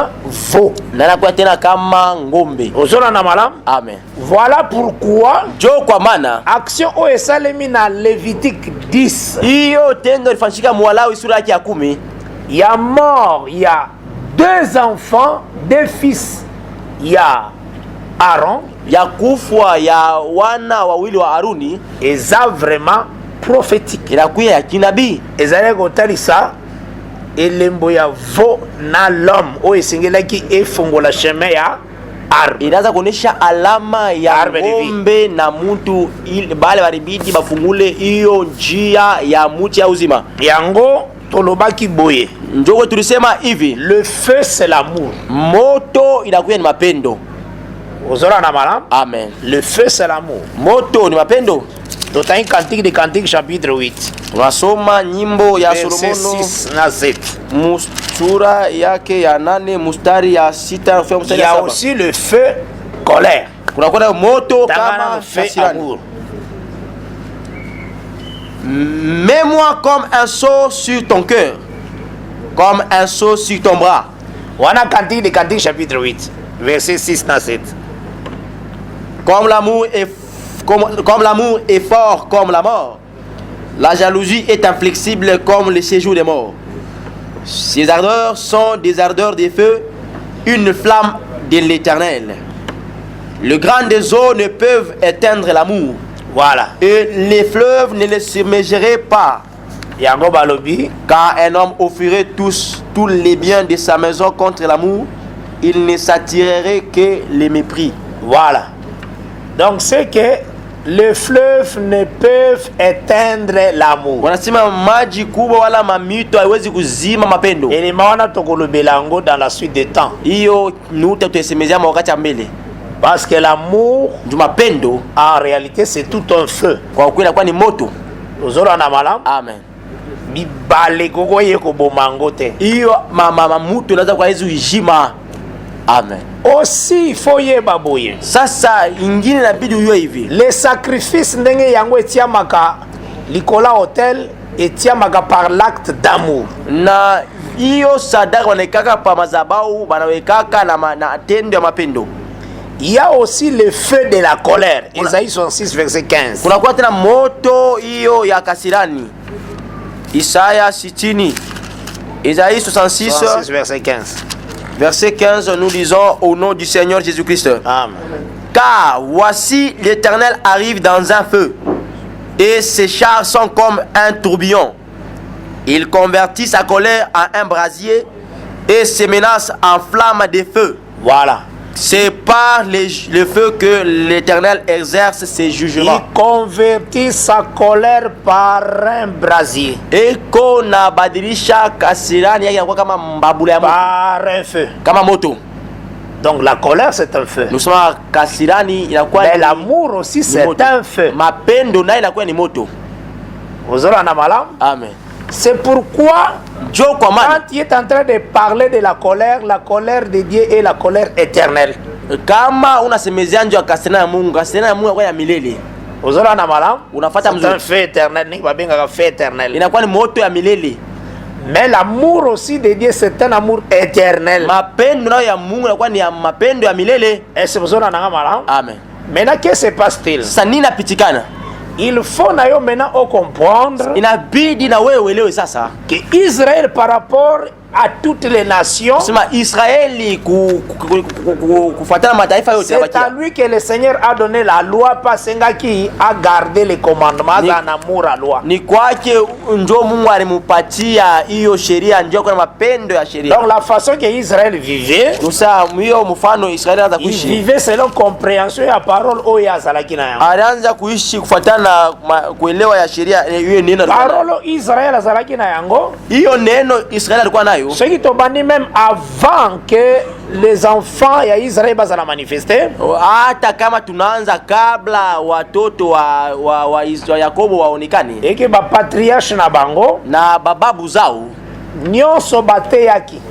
veau. na anakuwa tena kama ngombe. Ozona na malam. Amen. Voilà pourquoi Jo kwa maana action o esalemi na Lévitique 10. hiyo tendo ilifanyika Walawi sura yake ya 10. Il y a mort, il y a 2 enfants, 2 fils. Il y a Aaron. ya kufwa ya wana wawili wa Aruni Et ça vraiment prophétique. inakuya ya kinabii. Ezali kotalisa elembo ya veau na l'homme oyo esengelaki efongola chemin ya arbre. Inaanza kuonesha alama ya Arbre de vie. ngombe na mtu ili bale baribidi bafungule hiyo njia ya muti ya uzima. Yango tolobaki boye. Njoko tulisema hivi, Le feu c'est l'amour. moto inakuya ni mapendo. Ozora na malam. Amen. Le feu c'est l'amour. Moto ni mapendo. Totai Cantique de Cantique chapitre 8. Tunasoma nyimbo ya Verset Solomono 6 na 7. sura yake ya 8 mstari ya 6 Il kufika mstari y ya a 7. aussi le feu colère. Kuna kuna moto Tangana kama le feu hasirani. amour. Mets-moi comme un seau sur ton cœur, comme un seau sur ton bras. Wana Cantique de Cantique chapitre 8. Verset 6 na 7. Comme l'amour est fort comme la mort, la jalousie est inflexible comme le séjour des morts. Ces ardeurs sont des ardeurs de feu, une flamme de l'Éternel. Le grand des eaux ne peuvent éteindre l'amour, Voilà. et les fleuves ne le submergeraient pas. Yango balobi. Car un homme offrirait tous les biens de sa maison contre l'amour, il ne s'attirerait que les mépris. Voilà. Donc c'est que les fleuves ne peuvent éteindre l'amour. Wanasema maji kubwa wala mamito haiwezi kuzima mapendo. Elema wana tokolobela yango dans la suite des temps. Hiyo nuta tuesemezea wakati ya mbele. Parce que l'amour, Ndio mapendo en réalité, c'est tout un feu. kwa kweli kwa ni moto. Ozora na malam. Amen. Bibale koko ye kobomango te. Hiyo mama mutu inaweza kwa hizo ijima. Amen. Aussi il faut yeba boye. Sasa ingine inabidi uyo hivi. Les sacrifices ndenge yango etiamaka likola hotel etiamaka par l'acte d'amour. Na hiyo sadaka wanawekaka pa mazabau, wanawekaka na tendo ya mapendo. Il y a aussi le feu de la colère. Isaïe 66 verset 15. Kuna kwa tena moto hiyo ya kasirani. Isaya 60. Isaïe 66 verset 15. verset 15, nous lisons au nom du Seigneur Jésus-Christ. Amen. Car voici l'Éternel arrive dans un feu, et ses chars sont comme un tourbillon. Il convertit sa colère en un brasier, et ses menaces en flammes de feu. Voilà. C'est par le feu que l'Éternel exerce ses jugements. Il convertit sa colère par un brasier. Eko na badilisha kasirani yake inakuwa kama mbabula ya moto, Par un feu. kama moto. Donc la colère c'est un feu. Nous sommes kasirani inakuwa Mais ni l'amour aussi ni c'est moto. un feu. Mapendo nayo inakuwa ni moto. Ozora na malam. Amen. C'est pourquoi Jo kwa maana quand il est en train de parler de la colère de Dieu est la colère éternelle. kama unasemezea njo kasirani ya Mungu, kasirani ya Mungu inakuwa ya milele. Ozora na malam. Unafuata C'est un mzuri. feu éternel. Ni babengaka feu éternel. Inakuwa ni moto ya milele. Mais l'amour aussi de Dieu c'est un amour éternel. Mapendo nayo ya Mungu inakuwa ni ya mapendo ya milele. Et c'est besoin d'en malam. Amen. Maintenant qu'est-ce qui se passe-t-il? Sasa nini napitikana? Il faut nayo maintenant comprendre Inabidi na wewe uelewe sasa que Israël par rapport à toutes les nations, sema Israeli kufuatana mataifa yote c'est à lui que le Seigneur a donné la loi, pas Sengaki a gardé les commandements Ni- en amour à loi. ni kwake njo Mungu alimupatia hiyo sheria, ndio kuna mapendo ya sheria. Donc la façon que Israël vivait, Sasa hiyo mfano Israeli anaanza il kuishi, vivait selon compréhension et la parole oyo azalaki na yango. alianza kuishi kufuatana na kuelewa ya sheria hiyo neno. Parole Israël azalaki na yango. Hiyo neno Israeli alikuwa nayo. Ce qui tobandi même avant que les enfants ya Israël bazala manifester. Hata kama tunaanza kabla watoto wa Yakobo waonekane Et que ba patriarche na bango na bababu zao nyonso bateyaki.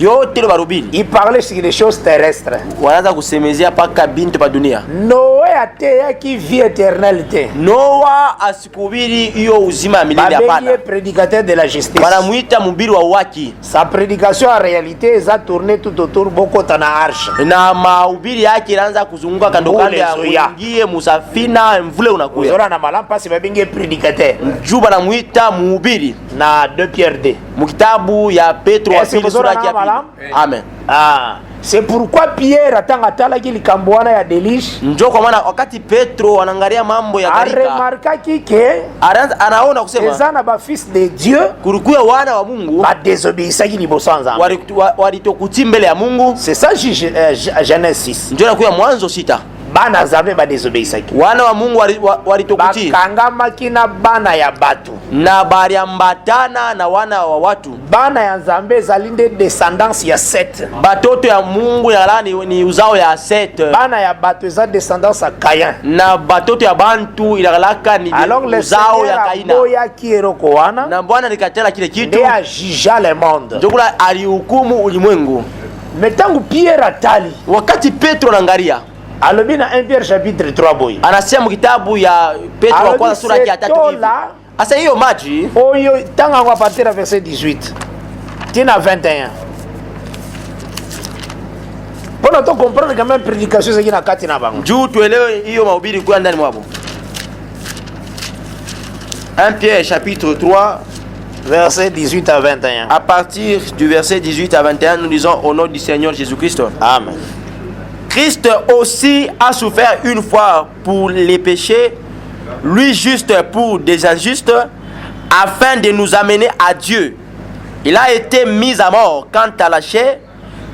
yote lo barubili Il parlait sur les choses terrestres. wanaanza kusemezea paka bintu pa dunia. Noé Noa qui vit éternalité. Noa asikubiri hiyo uzima ya milele Babeli hapana. est prédicateur de la justice. Wanamuita mhubiri wa haki. Sa prédication en réalité est tournée tout autour bokota na arche. Na mahubiri yake inaanza kuzunguka kando kando ya uingie musafina mvule unakuya. Uzora na malampa si babinge prédicateur. Juba namuita mhubiri Na 2 Pierre 2. Mukitabu ya Petro wa pili sura yake ya pili. Amen. Ah, c'est pourquoi Pierre atanga tala ki likamboana ya Deliche. Njoo kwa maana wakati Petro anaangalia mambo ya A gharika. remarqué kike Anaona kusema ezana ba fils de Dieu kurukuya wana wa Mungu ba désobéissaki ki liboso nzambe. walitokuti mbele ya Mungu. C'est ça Genèse 6. Njoo nakuya Mwanzo 6. Bana nzambe ba désobéissaki. Wana wa Mungu walitokuti. Bakangamaki na bana ya batu. Na baliambatana na wana wa watu. Bana ya nzambe ezali nde descendance ya Seth. Batoto ya Mungu ya ni uzao ya Seth. Bana ya batu eza descendance ya Caïn. Na batoto ya bantu ilalaka ni uzao ya Kaina. Boya kieroko wana. Na Bwana alikatala kile kitu. Nde ajija le monde. Njokula alihukumu ulimwengu. Metangu Pierre atali. Wakati Petro anaangalia Alobi na 1 Pierre chapitre 3 boy. anasema kitabu ya Petro wa kwanza sura ya 3 hivi. Asa hiyo maji Oyo tanga kwa partir verset 18. Tina 21. Pona to comprendre quand même prédication c'est qui na kati na bango. juu tuelewe hiyo mahubiri kwa ndani mwabo. 1 Pierre chapitre 3 verset 18 à 21. à partir du verset 18 à 21 nous lisons au nom du Seigneur Jésus-Christ. Amen. Christ aussi a souffert une fois pour les péchés, lui juste pour des injustes, afin de nous amener à Dieu. Il a été mis à mort quant à la chair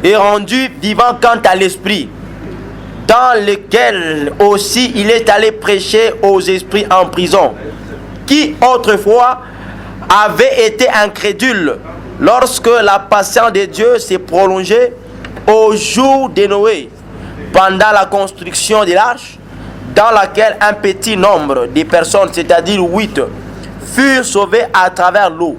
et rendu vivant quant à l'esprit, dans lequel aussi il est allé prêcher aux esprits en prison, qui autrefois avaient été incrédules lorsque la patience de Dieu s'est prolongée au jour de Noé, pendant la construction de l'arche, dans laquelle un petit nombre de personnes, c'est-à-dire 8, furent sauvées à travers l'eau.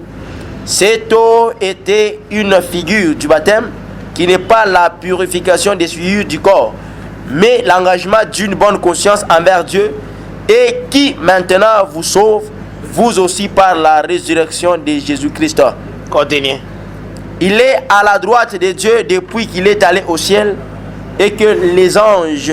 Cette eau était une figure du baptême, qui n'est pas la purification des souillures du corps, mais l'engagement d'une bonne conscience envers Dieu, et qui maintenant vous sauve, vous aussi par la résurrection de Jésus-Christ. Continue. Il est à la droite de Dieu depuis qu'il est allé au ciel, et que les anges,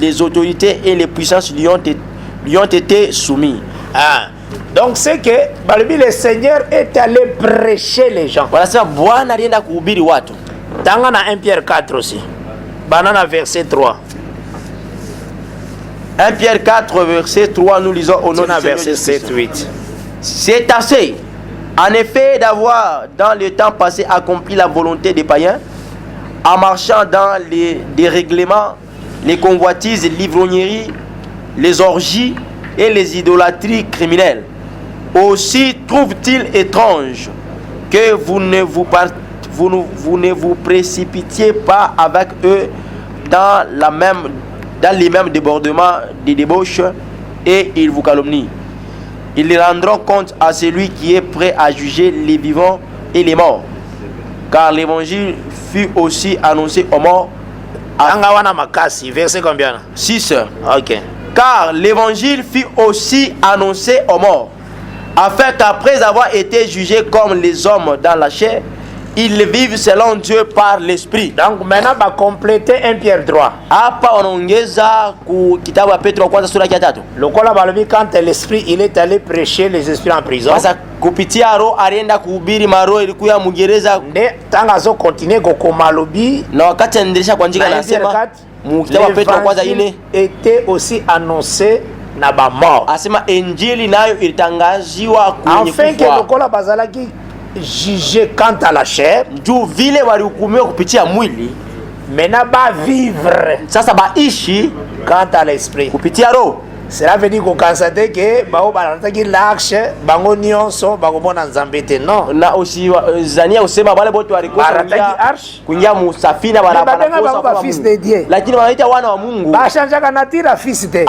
les autorités et les puissances lui ont été soumis. Ah. Donc c'est que le Seigneur est allé prêcher les gens. Voilà ça, Bwana alienda kuhubiri watu. Tanga na 1 Pierre 4 aussi. Banana verset 3. 1 Pierre 4 verset 3, nous lisons au nom du Seigneur verset Jésus-Christ. 7 8. C'est assez, en effet, d'avoir dans le temps passé accompli la volonté des païens, en marchant dans les dérèglements, les convoitises, les livrogneries, les orgies et les idolâtries criminelles. Aussi trouve-t-il étrange que vous ne vous précipitiez pas avec eux dans les mêmes débordements des débauches, et ils vous calomnient. Ils rendront compte à celui qui est prêt à juger les vivants et les morts. Car l'évangile fut aussi annoncé aux morts. Verset combien? 6. Ok. Car l'évangile fut aussi annoncé aux morts, afin qu'après avoir été jugés comme les hommes dans la chair, ils vivent selon Dieu par l'esprit. Donc maintenant va compléter 1 Pierre 3. Hapa wanaongeza ku kitabu ya Petro kwanza sura ya 3. Lokola balobi quand l'esprit il est allé prêcher les esprits en prison. Sasa kupitia roho alienda kuhubiri maro ilikuwa mgereza. Ne tanga zo continue kokoma lobi Na wakati anaendelea kuandika anasema mu kitabu ya Petro kwanza 4 était aussi annoncé na ba mort. Asema injili nayo ilitangaziwa kwenye kufa. Afin que lokola bazalaki jugé quant à la chair, juu vile walihukumiwa kupitia mwili, maintenant ba vivre sasa baishi quant à l'esprit. kupitia roho. Cela veut dire qu'on constate que bao balataki l'arche bango nyonso bakomona nzambe te. Non. Na usizania usema wale wote walikosa kuingia musafina banakosa fils de Dieu. Lakini wanaita wana wa Mungu. Bashanja natira fils te.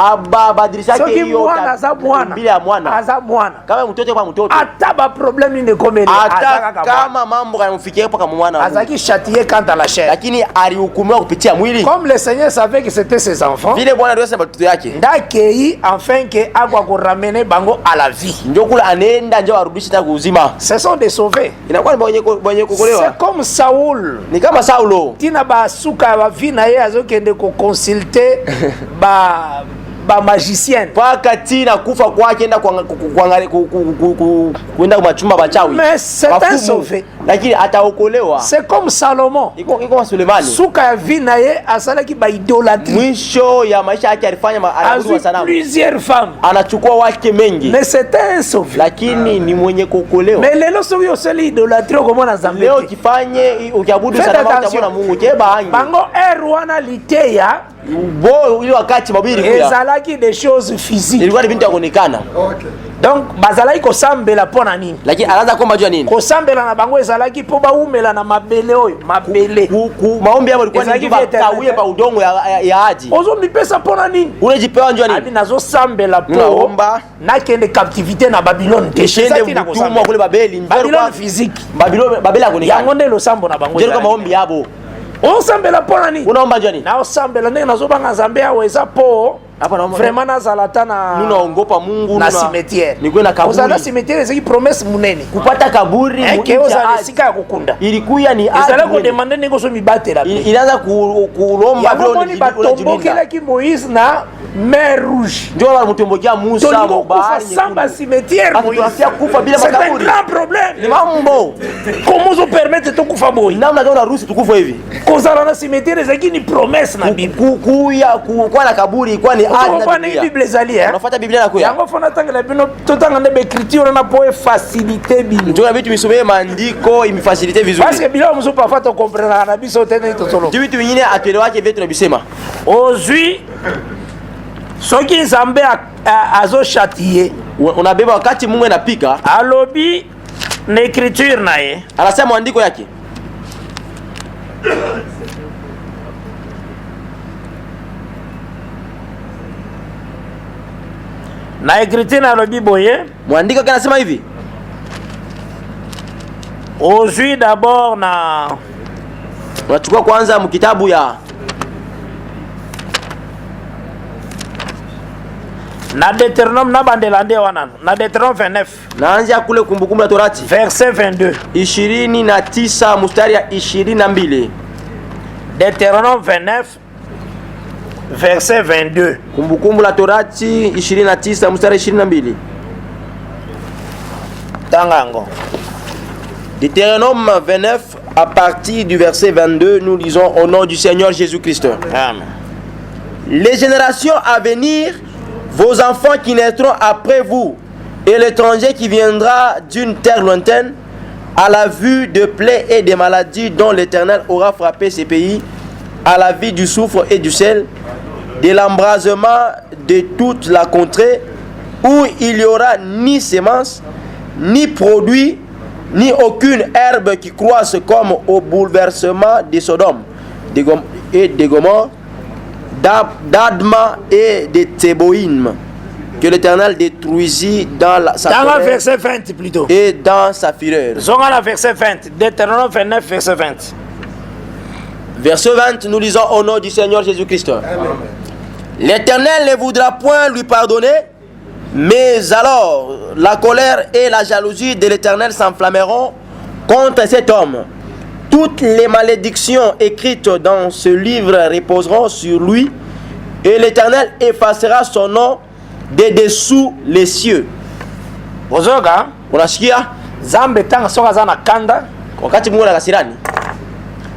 Abadilisha hiyo mwana za mwana. Aza mwana. Kama mtoto kwa mtoto. Ata ba problème ni komele. Ata kama mambo yanamfikia hapo kama mwana. Azaki châtié quant à la chair. Lakini alihukumiwa kupitia mwili. Comme le Seigneur savait que c'était ses enfants. Vile Bwana ndio sema mtoto yake. Ndakei enfin que agwa ko ramener bango à la vie. Ndio kula anaenda ndio arudishe ta uzima. Ce sont des sauvés. Inakuwa ni wenye kukolewa. C'est comme Saul. Ni kama Saulo. Tina ba suka ba vie na ye azokende ko consulter ba magicien. Paka tina kufa kwake enda kwenda kumachumba bachawi. Mais c'est un sauvé. Lakini ataokolewa. C'est comme Salomon. Iko kama Sulemani. Suka ya vie na ye asalaki ba idolatrie. Mwisho ya maisha yake alifanya maabudu sanamu. Plusieurs femmes. Anachukua wake mengi. Mais c'était un sauvé. Lakini ni mwenye kuokolewa. Mais lelo soki oseli idolatrie komona nzambe. Leo kifanye ukiabudu sanamu utamwona Mungu keba hangi. Bango erwana liteya bo ile wakati mabiri kuya. Ezalaki des choses physiques. Ilikuwa ni vitu ya kuonekana. Okay. Donc bazalaki kosambela pona nini? Lakini anaanza kuomba jua nini? Kosambela na bango ezalaki po baumela na mabele oyo, mabele. Maombi yao ilikuwa ni batawie pa udongo ya haji. Ozo mipesa pona nini? Unajipewa njua nini? Abi nazo sambela po. Naomba na kende captivité na Babylone. Keshende mtumwa kule Babeli. Babylone physique. Babeli agonekana. Yango nde lo sambo na bango. Ndio kama maombi yabo. Osambela pona nini? Unaomba njua nini? Na osambela ndenge nazobanga nzambe aweza po. Vraiment nazalata na nunaongopa Mungu na cimetière. Ni kwenda kaburi. Uzala cimetière ezaki promesse munene. Kupata kaburi uzala sika ya kukunda. Ilikuya ni adi. Ezala ko demander ndenge so mibatela. Inaanza kulomba vile ni batombokelaki ki Moïse na mer rouge. Ndio wala mtombokia Musa mbaya. Samba cimetière Moïse. Atuafia kufa bila makaburi. C'est un grand problème. Ni mambo. Comment zo permettre to kufa boy? Namna gani unaruhusu tukufa hivi? Kozala na cimetière ezaki ni promesse na Bible. Kuya kwa na kaburi kwa ni Bible ezali hein. Unafuata Biblia na kuya. Yango fona tanga bino totanga ndebe écriture na po faciliter bino. Ndio vitu misomee maandiko imefaciliter vizuri. Parce que bila mso parfois to comprendre na biso tena itotolo. Ndio vitu vingine atuelewake vyetu na bisema. Ozui soki nzambe azo châtier. Unabeba wakati Mungu anapika. Alobi na écriture na ye. Anasema maandiko yake. Na écriture na lobi boye. Mwandiko kanasema hivi. Ozui d'abord na unachukua kwanza mkitabu ya na Deutéronome na bandelande wana na Deutéronome 29 naanza kule kumbukumbu la Torati verset 22 29 mstari ya 22 Deutéronome 29 verset 22 kumbukumbu la Torati 29 mstari 22 tangango Deutéronome 29 à partir du verset 22 nous lisons au nom du Seigneur Jésus-Christ. Amen. Les générations à venir, vos enfants qui naîtront après vous et l'étranger qui viendra d'une terre lointaine, à la vue de plaies et des maladies dont l'Éternel aura frappé ces pays, à la vue du soufre et du sel, de l'embrasement de toute la contrée, où il n'y aura ni semence, ni produit, ni aucune herbe qui croisse, comme au bouleversement de Sodome et de Gomorrhe, d'Adma et de Tséboïm, que l'Éternel détruisit dans sa colère verset 20 plutôt. Et dans sa fureur. Zonga verset 20, Deutéronome 29 verset 20. Verset 20, nous lisons au nom du Seigneur Jésus-Christ. L'Éternel ne voudra point lui pardonner, mais alors la colère et la jalousie de l'Éternel s'enflammeront contre cet homme. Toutes les malédictions écrites dans ce livre reposeront sur lui, et l'Éternel effacera son nom de dessous les cieux. Ozoga, unasikia? Zambe tanga soka zana kanda, wakati Mungu anakasirani,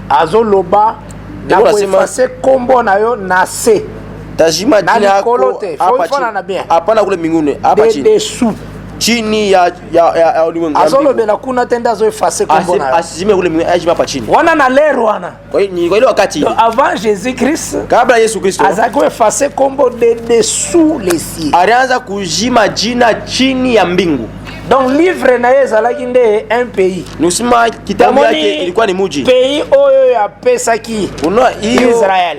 azoloba na kuefase kombo na yo na se. Tajima jina yako hapa chini. Hapana kule mbinguni, hapa chini. Dessous. chini ya ulimwengu. azolobela kuna tenda zo effacer kombo na asizime ule ajima pa chini. Wana na lero wana. Kwa ile wakati avant Jésus Christ, kabla Yesu Kristo, azako effacer kombo de dessous les cieux. Alianza kujima jina chini ya mbingu. Donc livre na ezalaki nde un pays. Nusima kitabu yake ilikuwa ni muji. Pays oyo ya pesa ki Israël.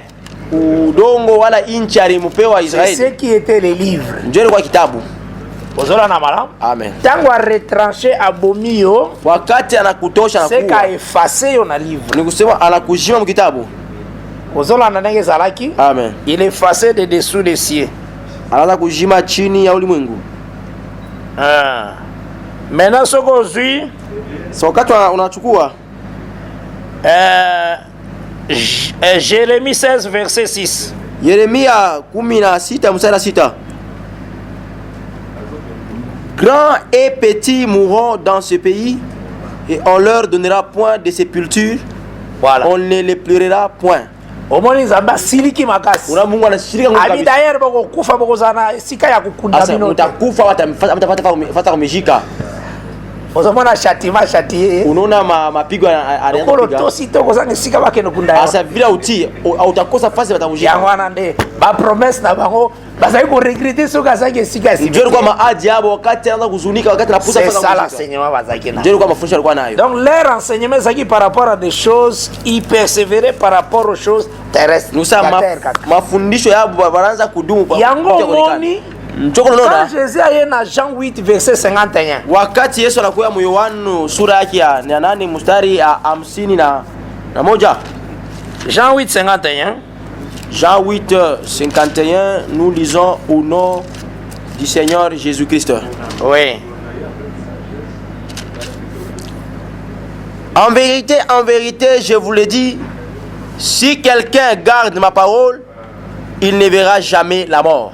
Udongo wala inchi alimupewa Israeli. C'est ce qui était les livres. Ndio ilikuwa kitabu. Ozola na mala. Amen. Tango a retranché abomio, wakati anakutosha na kuwa. C'est qu'a effacé yo na livre. Ni kusema anakujima mu kitabu. Ozola na ndenge zalaki. Amen. Il effacé de dessous des cieux. Anaanza kujima chini ya ulimwengu. Maintenant ce qu'on suit, so wakati unachukua Jérémie 16 verset 6. Yeremia 16 mstari 6. Grands et petits mourront dans ce pays et on leur donnera point de sépulture. Voilà. On ne les pleurera point. Omoni zamba siliki makasi. Una Mungu anashirika ngombe. Abi d'ailleurs bako kufa bako zana sika ya kukunda bino. Utakufa watafata kumejika. Ozomona shatima shati. Unaona mapigo anaanza kupiga. Tosi toko zani sika bake no kunda. Asa vile uti utakosa fasi watamujika. Yango nande ba promesse na bango bazai ko regretter soka zange sika si. Ndio kwa maadi yabo wakati anaanza kuzunika wakati anapusa fasa. C'est ça l'enseignement bazaki na. Ndio kwa mafundisho alikuwa nayo. Donc leur enseignement zaki par rapport à des choses, ils persévéraient par rapport aux choses terrestres. Nous sommes mafundisho yabo banaanza kudumu kwa yango moni. Quand Jésus a dans Jean 8 verset 51. Wakati Yesu anakuja mu Yohana sura yake ya 8 mstari ya 51. Jean 8 51. Jean 8 51, nous lisons au nom du Seigneur Jésus-Christ. Oui. En vérité, je vous le dis, si quelqu'un garde ma parole, il ne verra jamais la mort.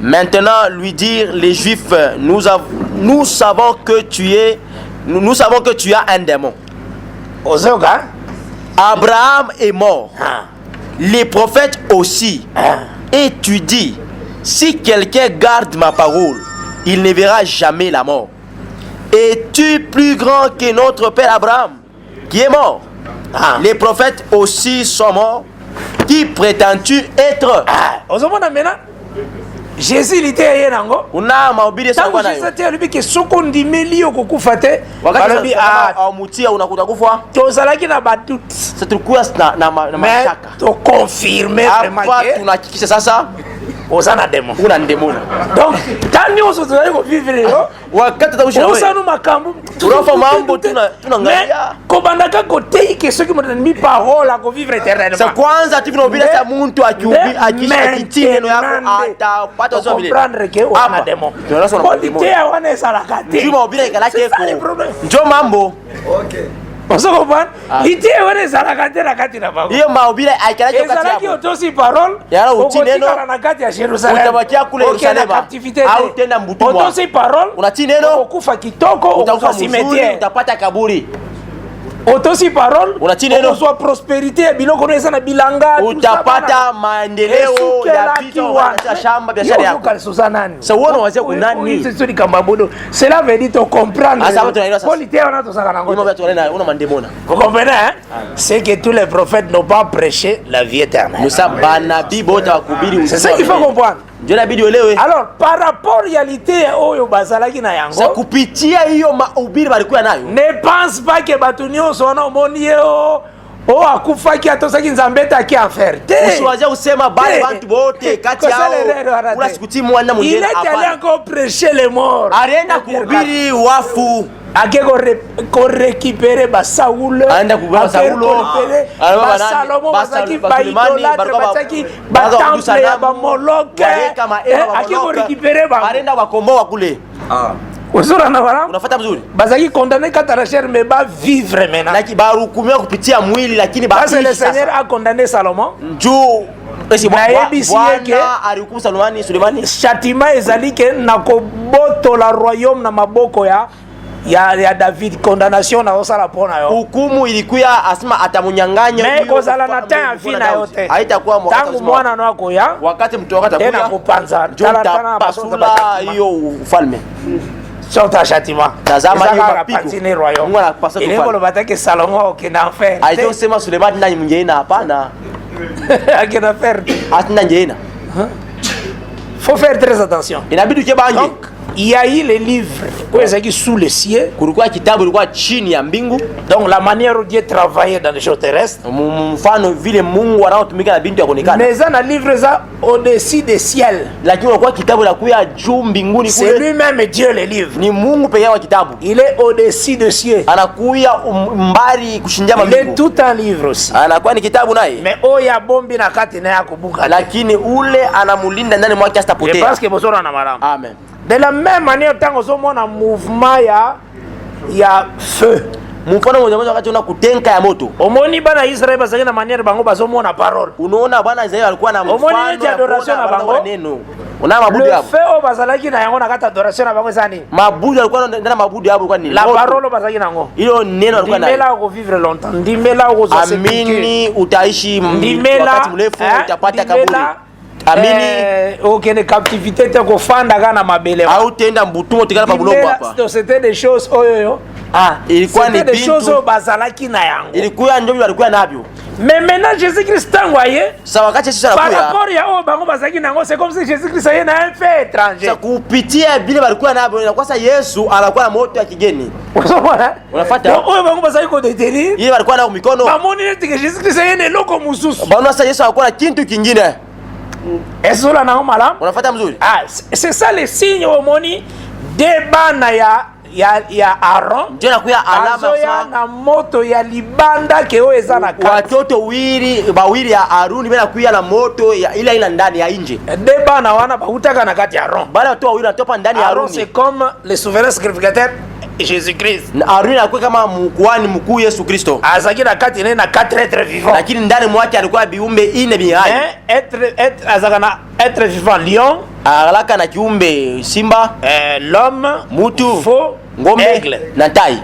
Maintenant, lui dire les Juifs, nous savons que tu as un démon. Ozoga, Abraham est mort. Les prophètes aussi. Et tu dis, si quelqu'un garde ma parole, il ne verra jamais la mort. Es-tu plus grand que notre père Abraham, qui est mort? Les prophètes aussi sont morts. Qui prétends-tu être? Ozomona mena Jésus il était hier nango. Una mahubiri sana bwana. Jésus était lui que soko ndimeli okufa te. Wakati mutia unakuta kufa. Tozalaki na badut. Tulikuwa na mashaka. To confirmer vraiment que. Hapa tunahakikisha sasa ozana demo. Una ndemona. Donc tani oso tuzali ko vivre yo. Wakati tutakushia wewe. Osanu makambo. Tunafa mambo tunaangalia. Kobandaka kote que ceux qui me donnent mi parole à vivre éternellement. Sa kwanza tuvinobira sa muntu akitii neno yako atapata sio vile. Comprendre que ona demo. Kote wana sala kate. Juma obira ikalake ko. Njo mambo. Okay. Osoko ban, ite wana sala kate na kati na babo. Hiyo mahubiri aikalake kati yako. Ezalaki otosi parole. Yala uti neno na kati ya Jerusalem. Utabakia kule Yerusalem. Au tena mbutumwa. Otosi parole. Unati neno ukufa kitoko, ukufa cimetière. Utapata kaburi. Otosi parole. Unati neno soit prospérité biloko nesa na bilanga. Utapata maendeleo ya vitu ya shamba biashara yako. Sasa uone wazee kunani? Sisi kama bodo. Cela veut dire to comprendre. Polité on a to saka nango. Una mandemona. Vous comprenez hein? C'est que tous les prophètes n'ont pas prêché la vie éternelle. Nous sommes banabi bota wakubiri. C'est ça qu'il faut comprendre. Ndio inabidi uelewe. Alors par rapport réalité oyo bazalaki na yango. Sa kupitia hiyo mahubiri balikuwa nayo. Ne pense pas que batunio sona omoni yo akufaki atosaki nzambe taki enfer. Usiwaje usema bale bantu bote kati yao. Una sikuti mwana mwingine hapa. Il est allé encore prêcher les morts. Alienda kuhubiri wafu. Akeko récupérer ba Saoul. Aenda kubeba Saulo. Ba Salomo basaki ba idolâtre basaki ba temple ya ba Moloch. Akeko récupérer ba. Alienda wakomboa kule. Uzura na wala? Unafuata vizuri. Bazaki condamné kata la chair mais ba vivre maintenant. Laki ba hukumiwa kupitia mwili lakini ba. Parce que le Seigneur a condamné Salomon. Njoo esi Bwana alihukumu Sulemani. Châtiment ezali ke na kobotola royaume na maboko ya David, condamnation na osala pona yo. Hukumu ilikuya asema atamunyang'anya hiyo. Mais kozala na temps afina yote. Haitakuwa mwaka tangu mwana na wako ya wakati mtu atakuja tena kupanza tala pasula hiyo ufalme. sur ta châtiment. Tazama hiyo Ezaka mapigo. patine royaume. Mungu anapaswa Ile kufanya. ngolo batake Salomon okenda enfer. Alisema Sulemani nani mngeina hapana. Akenda enfer. Atina ngeina. Faut faire très attention. Inabidi uke bange. Donc, il y a eu les livres qui sous le ciel. Kulikuwa kitabu ilikuwa chini ya mbingu. Donc la manière dont Dieu travaillait dans les choses terrestres. Mfano vile Mungu anaotumika na bintu ya kuonekana. Mais ça na livre ça au-dessus des ciels. Lakini kulikuwa kitabu la kuya juu mbinguni kule. C'est lui-même Dieu le livre. Ni Mungu pekee wa kitabu. Il est au-dessus des cieux. Anakuya mbali kushindia Il est mbingu. tout un livre aussi. Anakuwa ni kitabu naye. Mais oya bombi na kati na yakubuka. Lakini ule anamulinda ndani mwake Je asitapotea. pense que bosora na malamu. Amen. De la même manière tant que un mouvement ya feu. Mfano mmoja mmoja wakati una kutenka ya moto. Omoni bana Israël basaki na manière bango bazomona parole. Unaona bwana Israeli alikuwa na Omoni mfano ya adoration na bango. neno. Una mabudu Le hapo. feu o bazalaki na yango na kata adoration na bango sani. Mabudu alikuwa ndani mabudu hapo kwa nini? La parole bazalaki nango. Hilo neno alikuwa nayo. Ndimela uko vivre longtemps. Ndimela uko zosepique. Amini utaishi Ndimela wakati mrefu utapata kaburi. Amini okende captivité te kofanda kana mabele. au tenda mbutumo tikala pa bulongo hapa. C'était des choses oyo. Ilikuwa ni C'était des choses bintu. bazalaki na yango. Ilikuwa ndio walikuwa navyo. Mais maintenant Jésus-Christ tangoye. Sasa wakati Yesu Par anakuja. rapport ya o bango bazalaki nango, c'est comme si Jésus-Christ aye na un fait étranger. Sasa kupitia vile walikuwa navyo inakuwa sasa Yesu anakuwa na moto ya kigeni. Unafuata? Oyo bango bazalaki ko détenir. Ile walikuwa na mikono. Bamoni neti que Jésus-Christ aye ne loko mususu. Bwana sasa Yesu anakuwa na kitu kingine. Est-ce là nango malam? Unafuata mzuri? Ah, c'est ça les signes omoni debana ya Aaron. Ndio nakuya alama Azoya sana. na moto ya libanda ke o eza na kati. Watoto bawili ya Haruni bena kuya na moto ya ila ndani ya nje. Debana wana bautaka na kati ya Aaron. Bale watu wawili wanatopa ndani ya Aaron Haruni. c'est comme le souverain sacrificateur Jésus-Christ. Na Haruni anakuwa kama mkuhani mkuu Yesu Kristo. Azaki na kati na 4 êtres vivants. Lakini ndani mwake alikuwa biumbe ine bihai. Être azaka na être vivant lion, Alaka na kiumbe simba, l'homme, mutu, faux, ngombe aigle. na tai.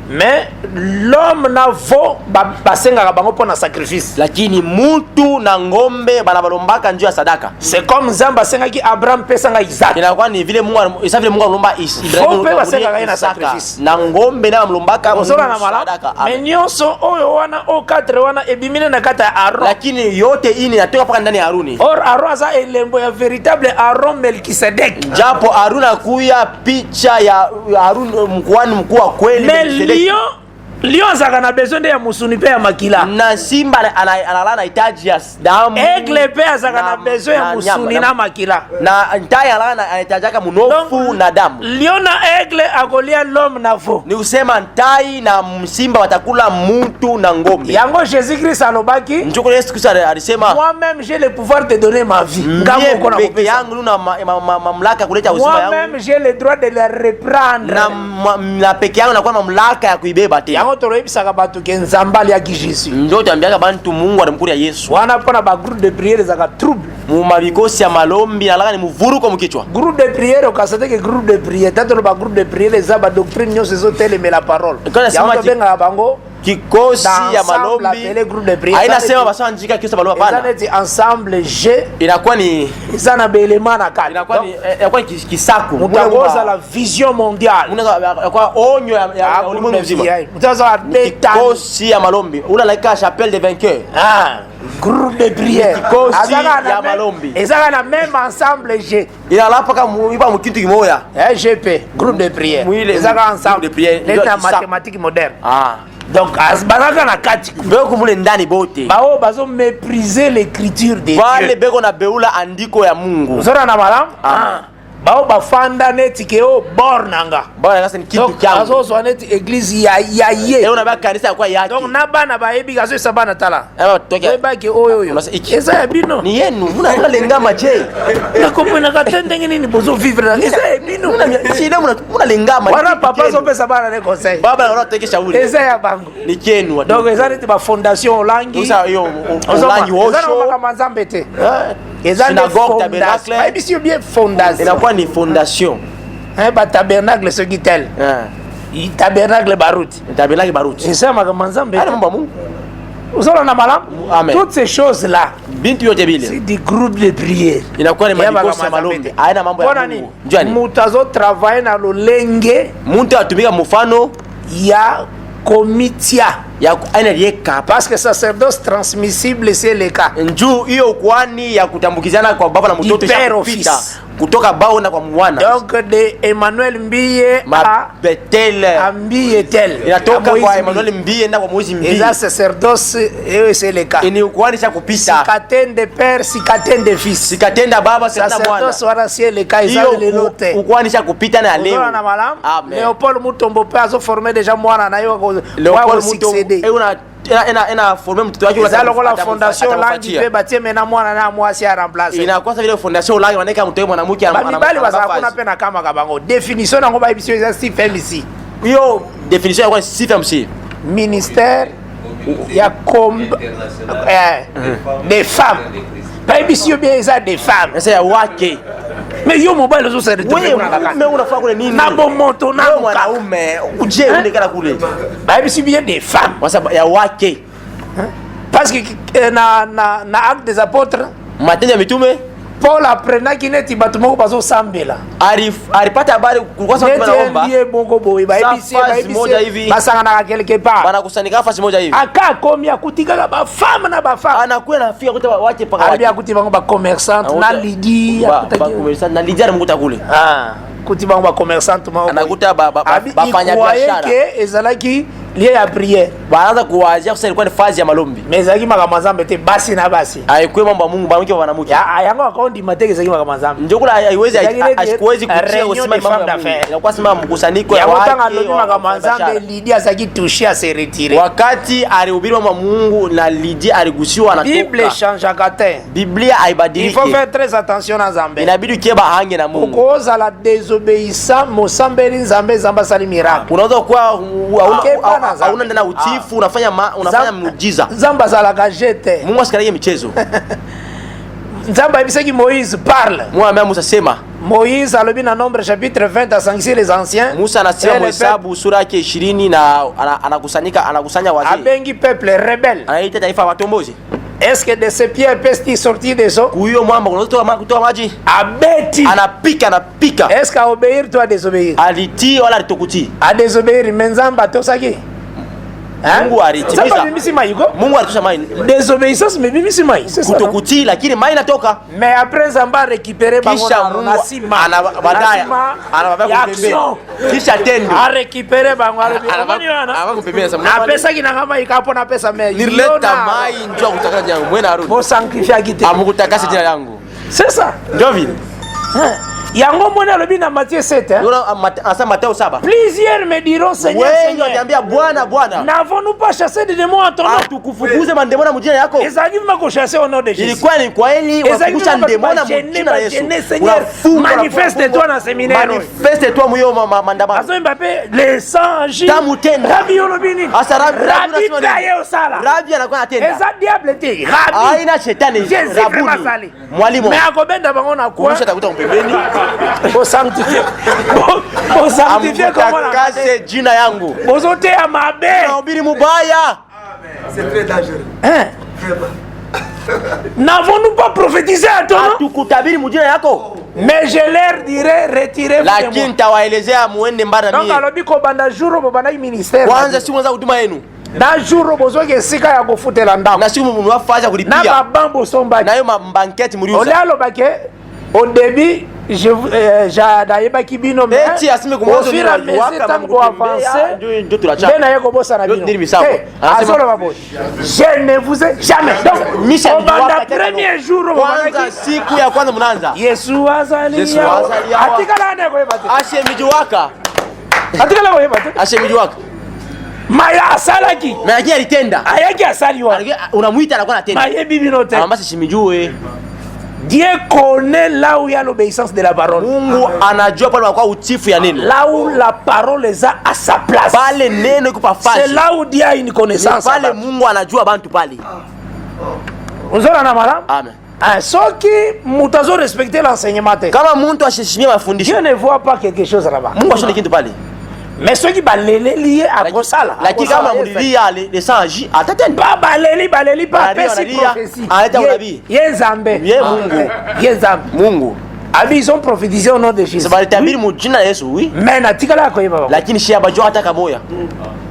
Mais l'homme na veau basengaka bango pona sacrifice. Lakini mutu na ngombe banabalombaka njoo ya sadaka. C'est comme Nzambe asengaki Abraham pesanga Isaac. Inakuwa ni vile Mungu alomba Faux pe basengaka ye na sacrifice. na ngombe na mlombaka Osola na mala. Mais nyonso oyo wana o 4 wana ebimine na kata ya Aaron. Lakini yote ine natoka paka ndani ya Haruni. Or Aaron aza elembo ya véritable Aaron Melkisedek. Japo Haruni akuya picha ya Haruni mkuhani mkuu wa kweli. Lion azaka na besoin de ya musuni pe ya makila. Na simba analala na hitaji ya damu. Aigle pe azaka na besoin ya musuni na makila. Na ntai analala anahitajaka munofu na damu. Lion na aigle akolia l'homme na veau. Ni kusema ntai na simba watakula mutu na ngombe. Yango Jésus-Christ alobaki. Njoko Yesu Kristo alisema moi-même j'ai le pouvoir de donner ma vie. Ngambo kona kupesa yangu na mamlaka kuleta uzima yangu. Moi-même j'ai le droit de la reprendre. Na peke yangu nakuwa mamlaka ya kuibeba tena. Yango toroyebisaka bato ke Nzambe aliaki Jésus. Ndio tuambiaka bantu Mungu alimkulia Yesu. Wana pona ba groupe de prière zaka trouble. Mu mabikosi ya malombi nalaka ni muvuruko mkichwa. Groupe de prière okasate ke groupe de prière tato ba groupe de prière za ba doctrine nyonso ezotele mais la parole. Yango benga bango kikosi ya malombi haina sema basa njika kisa balwa bana. Ezaneti ensemble je inakuwa ni izana belema na kali. Inakuwa ni kisaku. Mutagoza la vision mondiale. Inakuwa onyo ya ulimwengu mzima. Mutagoza beta kikosi ya malombi. Una laika chapelle des vainqueurs. Groupe de prière. Kikosi ya malombi. Ezaka na même ensemble je. Ila lapa kama iba mkitu kimoya. GP, groupe de prière. Ezaka ensemble de prière. C'est la mathématique moderne. Donc azbanaka na kati beko mule ndani bote bao bazo mépriser l'écriture de Dieu. Wale beko na beula andiko ya Mungu. Zora na malam? Bao bafanda neti ke o bornanga. Bora ngasa ni kitu kyangu. Donc azo so neti église ya ye. Leo na ba kanisa kwa yake. Donc na bana ba yebi gazo sabana tala. Toke. Ba ke oyo yo. Eza ya bino. Ni yenu muna lenga mache. Na kopena ka tendenge nini bozo vivre na. Eza ya bino. Shida muna lenga mache. Wana papa zo pesa bana ne conseil. Baba na teke shauri. Eza ya bango. Ni kenu. Donc eza neti ba fondation Olangi. Usa yo Olangi wosho. Eza na kama Nzambete. Synagogue tabernacle. Ai bisi bien fondation. Inakuwa ni fondation. Ba tabernacle ce qui tel. Tabernacle Baruti. Tabernacle Baruti. Et ça ma Nzambe. Ana mambo Mungu. Uzola na malam. Amen. Toutes ces choses là bintu yote bile c'est du groupe de prière. inakuwa ni madikosi ya malombi, haina mambo ya Mungu. Njani mutazo travailler na lolenge muntu atumika mfano ya komitia ya aina yeka, parce que sacerdoce transmissible c'est le cas. Njoo hiyo kwani ya kutambukizana kwa baba na mtoto ishapita kutoka bao na kwa mwana. Donc de Emmanuel Mbiye a Betel Mbiye tel inatoka kwa Emmanuel Mbiye na kwa Moizi Mbiye. Et sacerdoce c'est le cas. Ni kwani cha kupita. Sikatende de père, sikatende de fils. Sikatenda baba, sikatenda mwana. Sacerdoce wala c'est le cas, ils le noté. Ukwani cha kupita na leo. Amen. Léopold Mutombo pe azo formé déjà mwana na yo ko succéder. Ina former mtoto wake la fondation langi pe batie mena mwana na mwasi a remplacer. Inakuwa vile fondation langi waneka mtoto mwanamke anamwambia basi hakuna pena kama kabango. Définition nango ba ibisio za si femme ici. Hiyo definition ya si femme ici. Ministère ya des femmes. Ba ibisio bien ça des femmes. C'est ya wake. Mais yo mobile zo sere tu mais unafaa kule nini? Na bomoto na mwanaume uje unekala kule. Ba ibisio bien des femmes. Kwa sababu ya wake. Parce que na acte des apôtres matendo ya mitume Paul apprena kineti batu moko bazo sambela. Alipata habari kwa sababu wanaomba. Ndiye bongo boy ba ibisi basanga na quelque part. Banakusanyika nafasi moja hivi. Aka komi akutika ba femme na ba femme. Anakuwa nafika kuta wache paka wache. Alibia kuti bango ba commerçante na Lydie ba commerçante na Lydie anamukuta kule. Kuti bango ba commerçante ma anakuta ba fanya biashara. Yake ezalaki lié ya prière. Baanza kuwazia kwa ilikuwa ni fazi ya malombi. Mezaki makamazambe te basi na basi. Haikuwa mambo ya Mungu banamke wanamuke. Yango akaondi mateke zaki makamazambe. Ndio kula haiwezi asikuwezi kutia usimami mambo ya Mungu. Inakuwa sima mkusanyiko ya watu. Yango tanga makamazambe Lydia zaki toucher se retirer. Wakati alihubiri mambo ya Mungu na Lydia aligusiwa na Bible change akate. Biblia haibadiliki. Il faut faire très attention na Nzambe. Inabidi kieba hange na Mungu. Ukoza la désobéissance mosambeli Nzambe Nzamba sali miracle. Unaweza kuwa hauna ndana utifu unafanya muujiza. Nzamba zalaka jete. Mungu asikalaye michezo. Nzamba ibisaki Moïse parle. Mungu ambaye Musa sema. Moïse alobi na Nombre chapitre 20 asankisi les anciens. Musa anasema Hesabu sura yake 20 na anakusanya wazee. Abengi peuple rebelle. Anaita taifa watombozi. Est-ce que de ces pierres peut-il sortir des eaux? Kuyo mwamba kutoa maji. Abeti. Anapika. Est-ce qu'à obéir toi désobéir? Alitii wala alitokutii? A désobéir menzamba tosaki. Mungu alitimiza. Mungu alitusha mai. Désobéissance mais bimisi mai. C'est ça. Kutokutii lakini mai inatoka. Mais après Zamba récupérer bango na sima. Baadaye anababa kupembea. Kisha tendo. A récupérer bango kupembea sana. Na pesa kina kama ikapo na pesa mai. Nileta mai njoo kutaka jangu mwana arudi. Bo sanctifier kite. Amukutakasa jina yangu. C'est ça. Ndio vile. Yango mwana lobi na Matthieu 7 asa Matthieu 7. Plusieurs me diront Seigneur Seigneur. Niambia Bwana Bwana. N'avons-nous pas chassé des démons en ton nom? Tukufukuze mandemona mjina yako. Ezaki mako chasser au nom de Jésus. Ilikuwa ni kwa eli wafukusha ndemona mjina la Yesu. Manifeste toi dans séminaire. Manifeste toi muyo mandamano. Azo Mbappé les sangs. Tamutenda. Rabi olobini. Asa Rabi osala. Rabi anakuwa atenda. Eza diable te. Rabi. Haina shetani. Rabuni. Mwalimu. Mais akobenda bango na kwa. Kumsha takuta mpembeni. Bo sanctifier comment kase jina yangu. Bozote ya mabe. Naubiri mubaya. C'est très dangereux. N'avons-nous pas prophétisé à ton nom? Tukutabiri mjina yako. Mais je leur dirai retirez-vous. Lakini tawaelezea muende mbara mie. Donc alobi ko banda jour bobana ministère. Kwanza si mwanza huduma yenu. Na jour bozoke sika ya kufutela ndako. Na si mwafaza kulipia. Na babambo somba. Na yo mbanketi mliuza. Ole alobake au début j'adayeba kibino mais au fur et à mesure tant qu'on avance bena yeko bossa na bino azolo baboy je ne vous ai jamais donc Michel banda premier jour kwanza siku ya kwanza mnaanza Yesu azali atikala ndeko yebate ashemiji waka atikala ko yebate ashemiji waka maya asalaki mais yaki alitenda ayaki asali wa unamuita anakuwa anatenda mayebi bino te ambaye shimijue. Dieu connaît là où il y a l'obéissance de la parole. Mungu anajua pale kwa utifu ya neno. Là où la parole est à sa place. Pale neno iko pa fasi. C'est là où Dieu a une connaissance. Pale Mungu anajua bantu pale. Unzona na mara? Amen. Soki mutazo respecter l'enseignement. Kama muntu ashishimia mafundisho. Dieu ne voit pas quelque chose là-bas. Mungu ashone kitu pale. Mais ceux qui balélé lié à Kosala. Lakini kama mlilia le sanji atatenda. Pas baleli pas pesi prophétie. Arrêtez mon avis. Yezambe. Mungu. Yezambe. Mungu. Abi ils ont prophétisé au nom de Jésus. Sabalitabiri mu jina la Yesu, oui. Mais natikala ko yeba. Lakini shia bajua hata kamoya.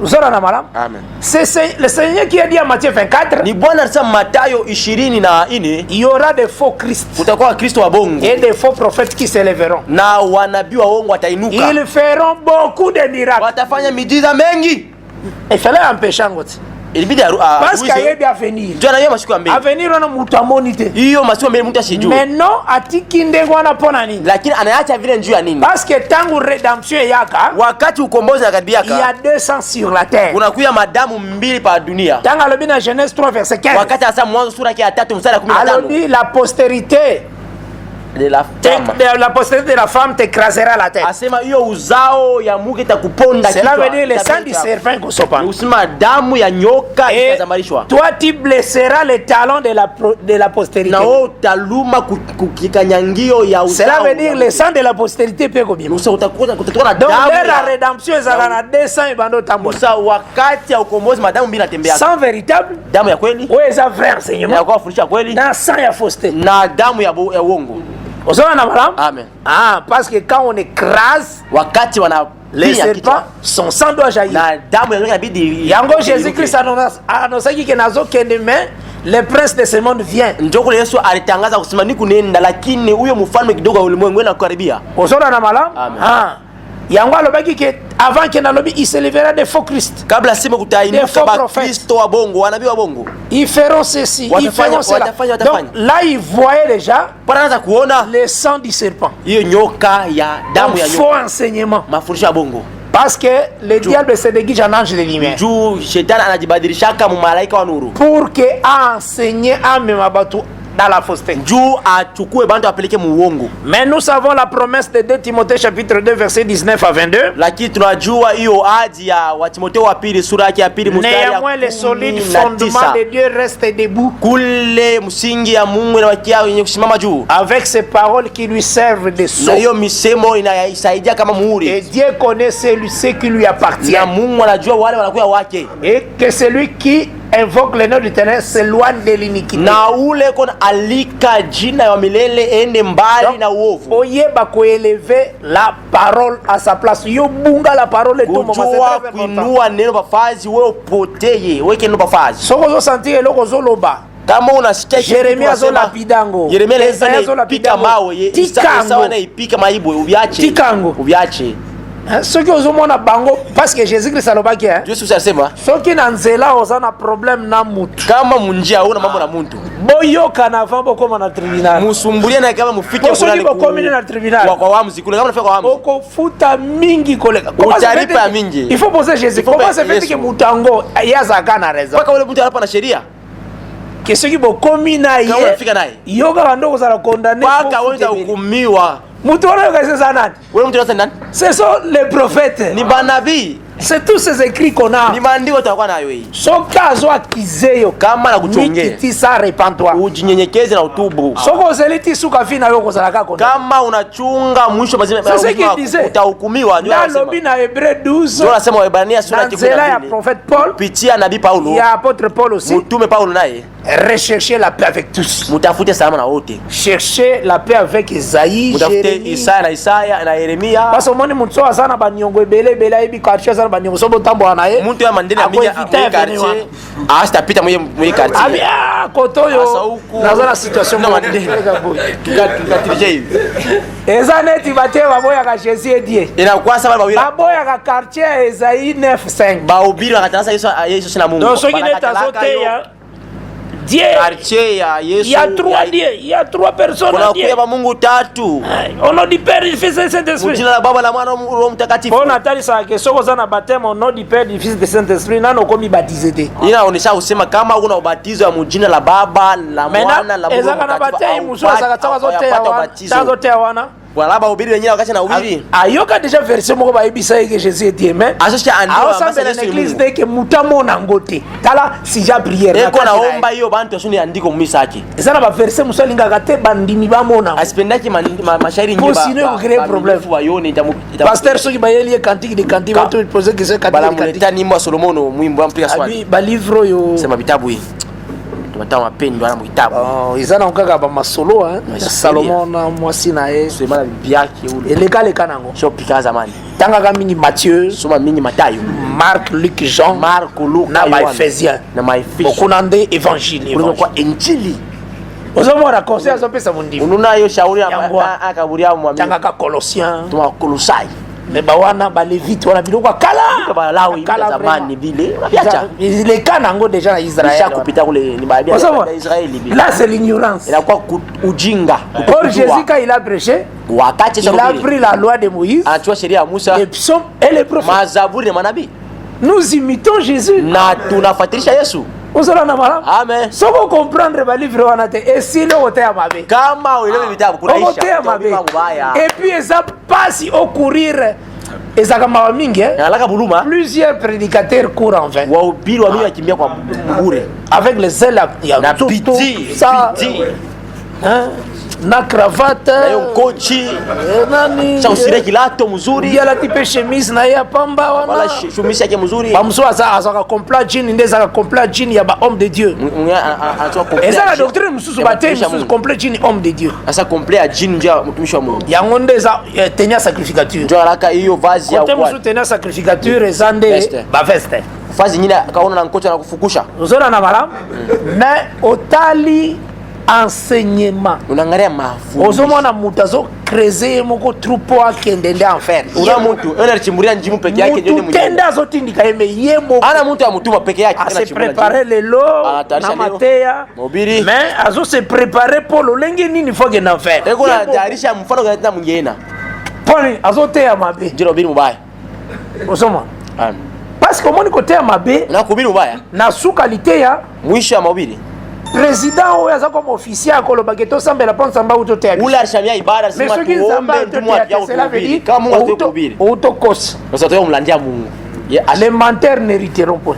Usora na malam. Amen. C'est le Seigneur qui a dit à Matthieu 24. Ni Bwana alisema Mathayo 24. Il y aura des faux Christ. Kutakuwa Kristo wa bongo. Et des faux prophètes qui s'élèveront. Na wanabii wa uongo watainuka. Ils feront beaucoup de miracles. Watafanya miujiza mengi. Il fallait empêcher ngote. Parce qu'il y a bien venir. À venir on a mutamonité. Mais non atiki ndengo ana pona nini. Lakini anaacha vile njoo ya nini? Parce que tangu rédemption yaka wakati ukombozi unakaribia il y a 200 sur la terre. Unakuya madamu mbili pa dunia. Tangu alobi na Genèse 3 verset 15. Wakati asa mwanzo sura ya 3 mstari 15. Alobi la postérité de la femme. La postérité de la femme t'écrasera la tête. Asema hiyo uzao ya muke itakuponda kichwa. Cela veut dire le sang du serpent kusopa. Usima damu ya nyoka itazamarishwa. Toi tu blesseras les talons de la postérité. Na wewe utaluma kukikanyangio ya uzao. Cela veut dire le sang de la postérité peut combien. Musa utakuta na damu. Donc la rédemption ezala na 200 ibando tambo. Musa wakati ya ukombozi madamu mbili natembea. Sang véritable. Damu ya kweli. Wewe za vrai enseignement. Ya kufundisha kweli. Na sang ya fausseté. Na damu ya uongo. Amen. Ah, parce que quand on écrase, les serpents, son sang doit jaillir. Yango Jésus-Christ annoncé que nazo kende mais le prince de ce monde vient. Njoko Yesu alitangaza kusema ni kunenda lakini huyo mfalme kidogo wa ulimwengu anakaribia. Osona na malam? Ah. Yango alobaki que avant que nalobi il se lèvera des faux Christ. Kabla sema kutainuka ba Kristo wa bongo, wanabii wa bongo. Ils feront ceci, ils feront cela. Donc là ils voyaient déjà panaanza kuona le sang du serpent. Hiyo nyoka ya damu ya nyoka. Faux enseignement. Mafundisho ya bongo. Parce que le diable se déguise en ange de lumière. Juu shetani anajibadilisha kama malaika wa nuru. Pour que enseigner à mabatu dans la fausseté. Mais nous savons la promesse de 2 Timothée chapitre 2 verset 19 à 22. Néanmoins les solides fondements de Dieu restent debout. Avec ces paroles qui lui servent de sceau. Et Dieu connaît ceux qui lui appartiennent. Et que celui qui invoque le nom du Ténèbre s'éloigne de l'iniquité. Oyeba ko élever la parole à sa place. Yo bunga la parole et tout moment c'est très important. Soko zo sentir eloko zo loba. Kama unasikia Yeremia zo lapidango. Yeremia zo lapika mawe. Isawa na ipika maibo uviache. Tikango. Uviache. Ceux qui ont mon bango parce que Jésus-Christ alobaki hein. Jésus sasema. Ceux qui nanzela ozana problème na mutu. Kama munjia una mambo na muntu. Boyoka na vambo koma na tribunal. Musumbulia na kama mufike kuna ni ko na tribunal. Kwa wamuzi kule kama nafika kwa wamuzi. Oko futa mingi kolega. Utalipa mingi. Il faut poser Jésus. Comment se fait que mutango yaza na raison. Paka ule mtu anapa na sheria. Que ceux qui bo komina ye. Kama unafika naye. Yoga bando kozala condamné. Paka wenda hukumiwa. Ce sont les prophètes. C'est tous ces écrits qu'on a. Son cas akizeyo kama na kuchongea. Nikitisa repentoi. Ujinyenyekeze na utubu. Soko zeliti suka fina yoko zalaka kona. Kama unachunga mwisho mazima utahukumiwa. Ndio lobi na Hébreux 12. Ndio nasema Waebrania sura 12. Ya prophète Paul. Pitia nabii Paulo. Ya apôtre Paul aussi. Mtume Paulo naye. Recherchez la paix avec tous. Mutafute salama na wote. Cherchez la paix avec Isaïe, Jérémie. Isaya na Yeremia. Parce que moni mutso azana baniongo ebele ibi quartier azana baniongo sobo tambo anaye. Muntu ya mandeni ya mingi quartier. Asta pita mwe quartier. Abia kotoyo. Nazana situation na mandeni. Tukatirije hivi. Ezaneti bate baboya ka Jésus edie. Inakuwa sababu bawira. Baboya ka quartier Isaïe 9:5. Bahubiri wakatangaza Yesu sina Mungu. Donc soki neta zote ya Dieu. Il y a 3 dieux, il y a 3 personnes. Au nom du Père, du Fils et du Saint-Esprit. On a dit ça que soko zana baptême au nom du Père, du Fils et du Saint-Esprit, nano komi baptisé. Inaonyesha usema kama una ubatizo wa mjina la Baba, la Mwana, la Mungu. Ezaka na baptême muso azaka tawa zote ya wana. Voilà ba ubiri wenyewe wakati na ubiri. Ayoka déjà verset moko ba ebisa que Jésus est Dieu mais. Asosha andika dans l'église dès que mutamo na ngote. Tala si ja prière. Eko na omba hiyo bantu asuni andiko mumisaki. Ezana ba verset musalinga kate bandimi ba mona. Asipendaki mashairi ngiba. Sinon créer problème. Pasteur soki ba yeli cantique de cantique ba to poser que c'est cantique. Bala muleta nimbo Solomono mwimbo amplika swali. Abi ba livre yo. Sema vitabu hii. Tumatama mapendo ana mwitabu. Izana nkaka ba masolo Salomon na mwasi na ye. Sema na bibi yake ule. Elekale kanango. Sio pika zamani. Tanga ka mingi Matthieu, soma mingi Matayo, Marc, Luc, Jean, Luc na Ephésiens. Na Ephésiens. Bokunande évangile. Kwa injili. Ozomora conseil azopesa mundi. Ununa yo shauri akaburia mwami. Tanga ka Colossiens. Tuma Kolosai. Mais bawana ba Lévite wana biloko kala ba lawi zamani vile unabiacha les kanango déjà na Israël cha kupita kule ni baadhi ya Israeli bila là c'est l'ignorance ila kwa ujinga pour Jésus quand il a prêché wakati il a pris la loi de Moïse achua sheria ya Musa les psaumes et les prophètes mazaburi na manabii nous imitons Jésus na tunafuatilisha Yesu. Osala na mara amen soko comprendre ba livre wana te esile otea mabe kama uelewe vitabu kunaisha et puis eza pasi au courir ezaka mawa mingi alaka buluma plusieurs prédicateurs courent en vain wahubiri wa mimi wakimbia kwa bure avec les zèle ya tout ça na cravate na yo kochi nani cha usire kilato mzuri ya la type chemise na ya pamba wana wala chemise yake mzuri bamso azaka complet jean ndeza ka complet jean ya ba homme de Dieu eza la doctrine mususu bate mususu complet jean homme de Dieu asa complet ya jean ndio mtumishi wa Mungu yango ndeza tenia sacrificature ndio alaka hiyo vazi ya kwa mususu tenia sacrificature ezande ba veste vazi nyingine kaona na nkocha na kufukusha uzona na malamu na otali enseignement unangalia mafunzo ozomona mutazo creuser moko troupeau akendende enfer una mtu ene chimburia njimu peke yake ndio mwenyewe tenda zotindika yeme yemo ana mtu amutuma peke yake tena chimburia se préparer lelo na matea mobili mais azo se préparer pour le lengi nini foge na enfer eko na tayarisha mfano gani mwingine poni azo tea mabe njiro bili mubaya osoma parce que moni kotea mabe na kubili mubaya na suka litea mwisho wa mobili président oyo aza comme officier akoloba ke tosambela mpo nsamba uto te ula arshamia ibada sima tuombe mtumwa ya utubiri kama mungu atubiri utokosa sasa tuyo mlandia Mungu les menteurs n'hériteront point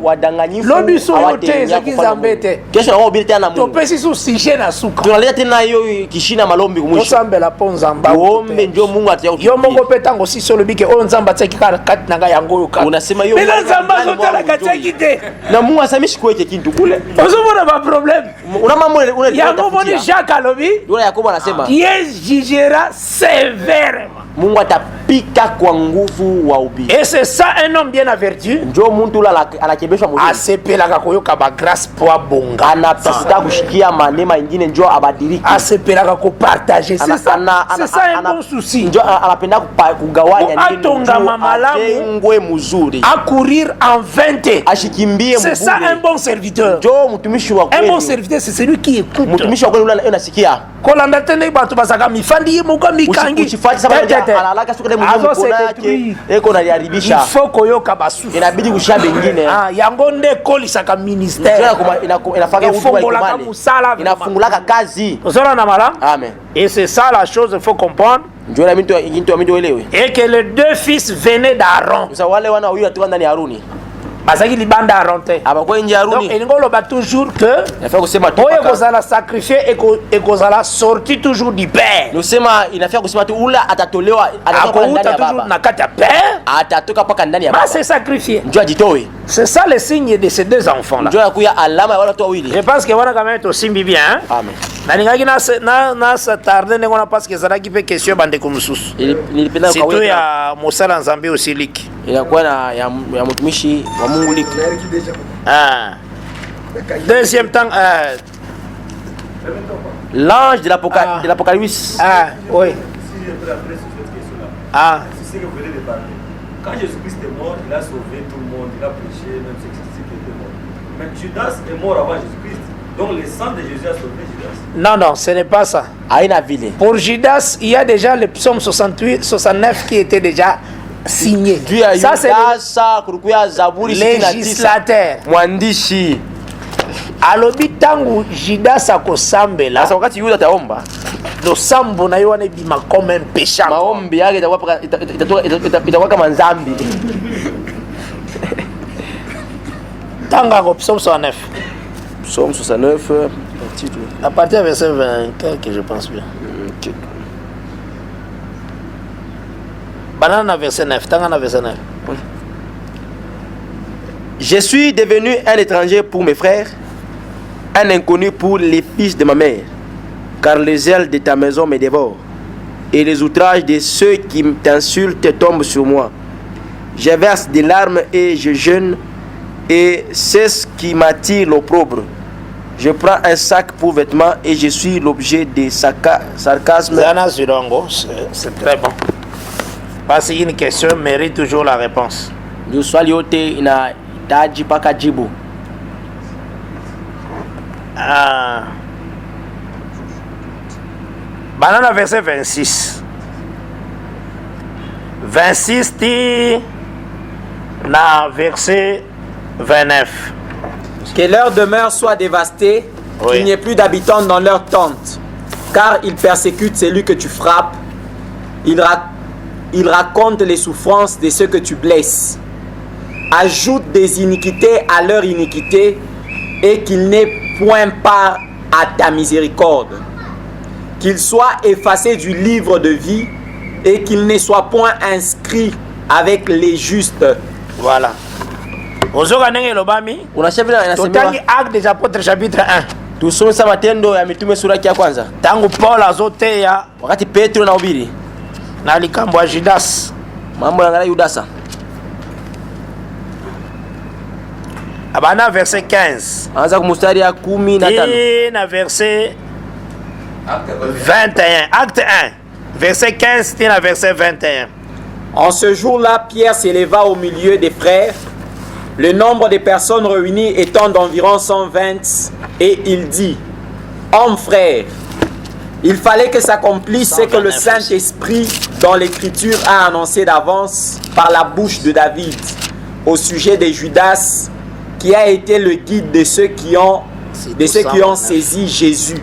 wadanganyifu lobiso yote ezaki nzambe te kesho na obiri tena Mungu topesi su sujet na suka tunaleta tena hiyo kishina malombi kumwisho tosambela mpo nzamba uombe ndio Mungu ataya utubiri yo moko pe tango si solo bike oyo nzamba ataki kati na ngai yango oyo kati unasema hiyo bila nzamba azotala katiaki te na Mungu asamishi kweke kintu kule ozomona ba problème una mambo yango moni Jacques alobi yule Yakobo anasema yes jugera sévèrement Mungu atapika kwa nguvu wa ubiri. Et c'est ça un homme bien averti. Ndio mtu ula anakebeshwa mzuri. Asepelaka koyoka ba grâce po bonga. Anatafuta kushikia manema ingine ndio abadiliki. Asepelaka ko partager. C'est ça. C'est ça un bon souci. Ndio anapenda kugawanya nini. Atonga mamalamu ngwe mzuri. Accourir en 20. Ashikimbie mzuri. C'est ça un bon serviteur. Ndio mtumishi wa kweli. Un bon serviteur c'est celui qui écoute. Mtumishi wa kweli ule unasikia. Kolanda tena batu basaka mifandi muko mikangi. Uchifuati sababu alalaka suka demu mkono yake eko naliharibisha. Il faut koyoka basu. Inabidi kushia bengine. Yango nde kolisaka ministère. Inafaka huduma ikomane. Inafungulaka kazi. Ozona na mala? Amen. Et c'est ça la chose il faut comprendre. Ndio na mimi elewe. Et que les deux fils venaient d'Aaron. Sasa wale wana wawili watoka ndani ya Haruni. Bazaki libanda Aaron te. Abako nje Haruni. Donc elingolo ba toujours que inafaa kusema tu oye kozala sacrifier et kozala sorti toujours du père. Nosema inafaa kusema tu ula atatolewa atatoka ndani ya baba. Na kati ya père. Atatoka paka ndani ya baba. Ba c'est sacrifier. Ndio ajitoe. C'est ça le signe de ces deux enfants là. Ndio yakuya alama ya wale watu wawili. Je pense que wana quand même to simbi bien hein. Amen. Na ningaki na sa tarde ngona parce que zalaki pe question bande kumususu. Nilipenda kwa wewe. C'est ya Mosala Nzambe aussi liki. Inakuwa na ya mtumishi wa Mungu liki. Deuxième temps l'ange de l'Apocalypse. Oui. C'est ce que vous venez de parler. Quand Jésus-Christ est mort, il a sauvé tout le monde, il a prêché, même ceux qui étaient morts. Mais Judas est mort avant Jésus-Christ. Donc le sang de Jésus a sauvé Judas. Non, ce n'est pas ça. Pour Judas, il y a déjà le psaume 68, 69 qui était déjà signé. Ça c'est le législateur. Mwandishi. Alobi tangu Judas akosambela. Sasa wakati Yuda ataomba. losambo na yo wana ebima comme un péché. Maombi yake itakuwa kama nzambi. Tanga ko psaume 69. Psaume 69 à partir du verset 24 que je pense bien. OK. Banana verset 9, tanga verset 9. Je suis devenu un étranger pour mes frères, un inconnu pour les fils de ma mère, car les ailes de ta maison me dévorent, et les outrages de ceux qui t'insultent tombent sur moi. Je verse des larmes et je jeûne, et c'est ce qui m'attire l'opprobre. Je prends un sac pour vêtements et je suis l'objet des sarcasmes. C'est très bon. Parce qu'une question mérite toujours la réponse. Banana verset 26. 26 dit na verset 29. Que leur demeure soit dévastée, qu'il n'y ait plus d'habitants dans leur tente, car ils persécutent celui que tu frappes, ils racontent les souffrances de ceux que tu blesses, ajoute des iniquités à leur iniquité, et qu'il n'ait point part à ta miséricorde, qu'il soit effacé du livre de vie, et qu'il ne soit point inscrit avec les justes. Voilà. Totangi Actes des Apôtres chapitre 1. Tusome sa Matendo ya Mitume sura ya kwanza. Tangu Paul azoteya Wakati Petro na ubiri na likambo ya Judas. Mambo ya ngala Yudasa. Abana verset 15. Anza kumustari ya 15. Et na verset 21. Acte 1. Verset 15 et na verset 21. En ce jour-là, Pierre s'éleva au milieu des frères, le nombre de personnes réunies étant d'environ 120, et il dit: Hommes frères, il fallait que s'accomplisse ce que le Saint-Esprit dans l'Écriture a annoncé d'avance par la bouche de David au sujet de Judas, qui a été le guide de ceux qui ont saisi Jésus.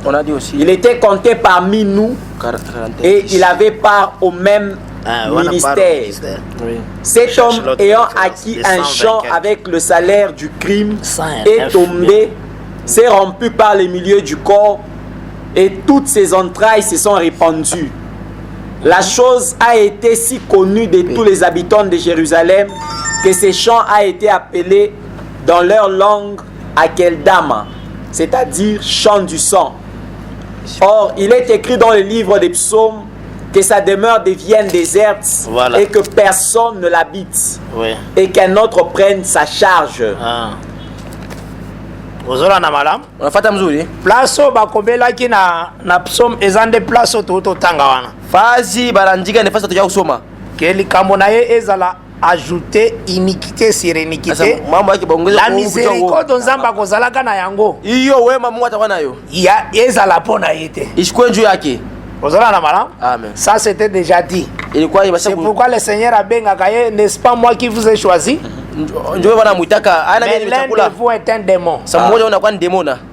On a dit aussi. Il était compté parmi nous et il avait part au même ministère. Oui. Cet homme ayant acquis un champ avec le salaire du crime est tombé, s'est rompu par le milieu du corps et toutes ses entrailles se sont répandues. La chose a été si connue de tous les habitants de Jérusalem que ce champ a été appelé dans leur langue Akeldama, c'est-à-dire champ du sang. Or, il est écrit dans le livre des psaumes que sa demeure devienne déserte et que personne ne l'habite et qu'un autre prenne sa charge. Ozola na malam. Unafata mzuri. Plaso bakobelaki na psaume ezande plaso to tanga wana. Fazi barandika nefasa toja kusoma. Que likambo na ye ezala ajouter iniquité sur iniquité. La miséricorde nzamba kozalaka na yango. Iyo wema Mungu atakuwa nayo. Ya ezala pona yete. Ishikwe njuu yake. Ozola na malam. Amen. Ça c'était déjà dit. C'est pourquoi le Seigneur a bengaka, n'est-ce pas moi qui vous ai choisi? Mais l'un de vous est un démon.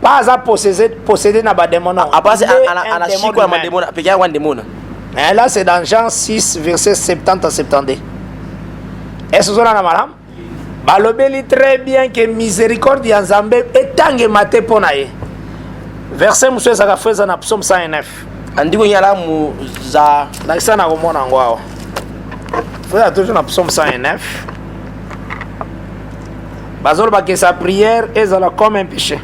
Pas à posséder na ba démon. Et là c'est dans Jean 6 verset 70 à 72. Est-ce que vous avez madame? Balobeli très bien que miséricorde ya Nzambe etange mate ponaye. Verset monsieur ça fait dans Psaume 109. Andiko nyala mu za na sana komona ngwao. Faut toujours na Psaume 109. Bazol ba que sa prière est comme un péché.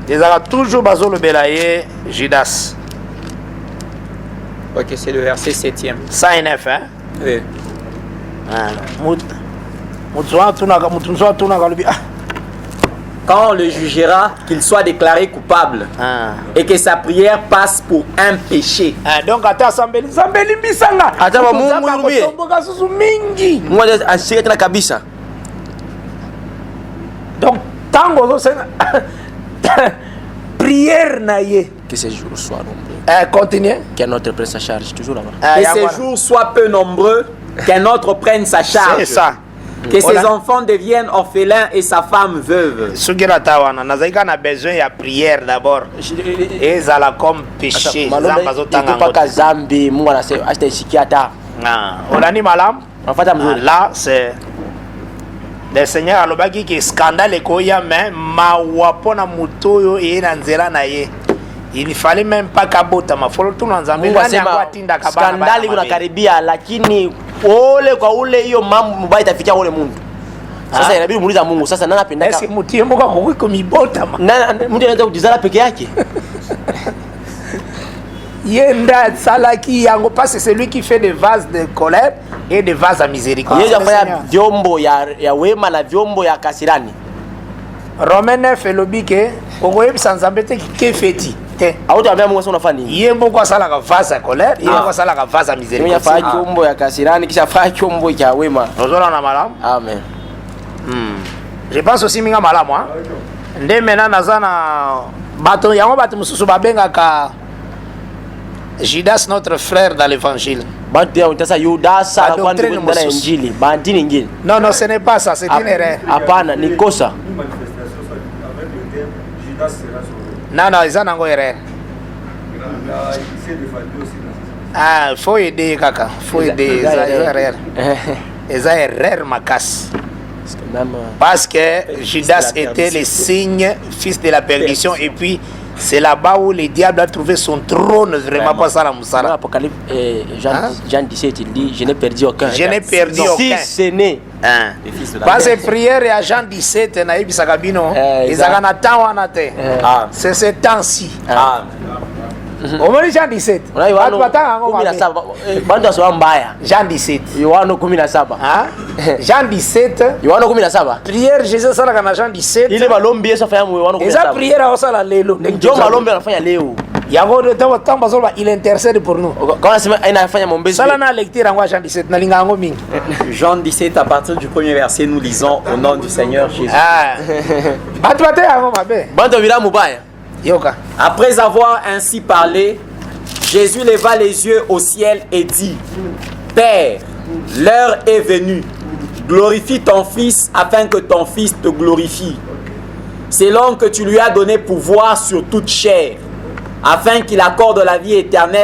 Ils ont toujours bazol le belaye Judas. Ok, c'est le verset 7e. 109 hein? Oui. Quand on le jugera, qu'il soit déclaré coupable et que sa prière passe pour un péché. Donc, tango prière naïe. Que ces jours soient nombreux. Continuez. Que notre presse sa charge toujours là-bas. Que ces jours soient peu nombreux qu'un autre prenne sa charge. C'est ça. Que ses enfants deviennent orphelins et sa femme veuve. Ce qui a besoin de prière d'abord. Et ça la comme péché. Là, c'est le Seigneur a l'obagi qui scandale koya mais ma wapona mutoyo et nanzela na ye. Il fallait même pas kabota mafolo tu nanzambe nani akwatinda kabana. Skandali unakaribia lakini ole kwa ule hiyo mambo mbaya itafikia ule Mungu. Sasa inabidi muuliza Mungu sasa nani anapenda kama. Est-ce que mutie mboka kuko mibota ma. Nani mtu anaweza kujizala peke yake? Yenda salaki yango parce c'est lui qui fait des vases de colère et des vases à miséricorde. Yeye afanya vyombo ya wema na vyombo ya kasirani. Romains 9 elobike kongoye sanzambe te ke feti te. Auto ambia Mungu sasa unafanya nini? Yeye mboko asala ka vase à colère, yeye mboko asala ka vase à miséricorde. Yeye afanya vyombo ya kasirani kisha afanya vyombo ya wema. Rozola na malamu? Amen. Je pense aussi minga malamu hein. Nde mena nazana bato yango bato mususu babenga ka Judas notre frère dans l'évangile. Non, non, ce n'est pas ça, c'est une erreur. Non, non, ils ont une erreur. Ah, il faut aider, kaka. Il faut aider, ils ont erreur. Ils ont erreur, ma casse. Parce que Judas était le signe, fils de la perdition, et puis c'est là-bas où le diable a trouvé son trône, vraiment pas ça la moussala. Apocalypse, Jean 17, il dit, je n'ai perdu aucun. Je n'ai perdu aucun. Si c'est né. Parce que prière et à Jean 17, naïbi sakabino, ils ont un c'est ce temps-ci. Au moins Jean 17. Jean 17. Jean 17. Prière Jésus salaka Jean 17. Il est malombi ça fait un et ça prière au sala lelo. Ndio malombi anafanya leo. Yango de tamba zola il intercède pour nous. Quand on sema anafanya maombezi. Sala na lecture en Jean 17 na linga ngo mingi. Jean 17 à partir du premier verset nous lisons au nom du Seigneur Jésus. Ah. Batwate yango mabe. Bando vila mubaya. Après avoir ainsi parlé, Jésus leva les yeux au ciel et dit, Père, l'heure est venue. Glorifie ton Fils afin que ton Fils te glorifie. Selon que tu lui as donné pouvoir sur toute chair, afin qu'il accorde la vie éternelle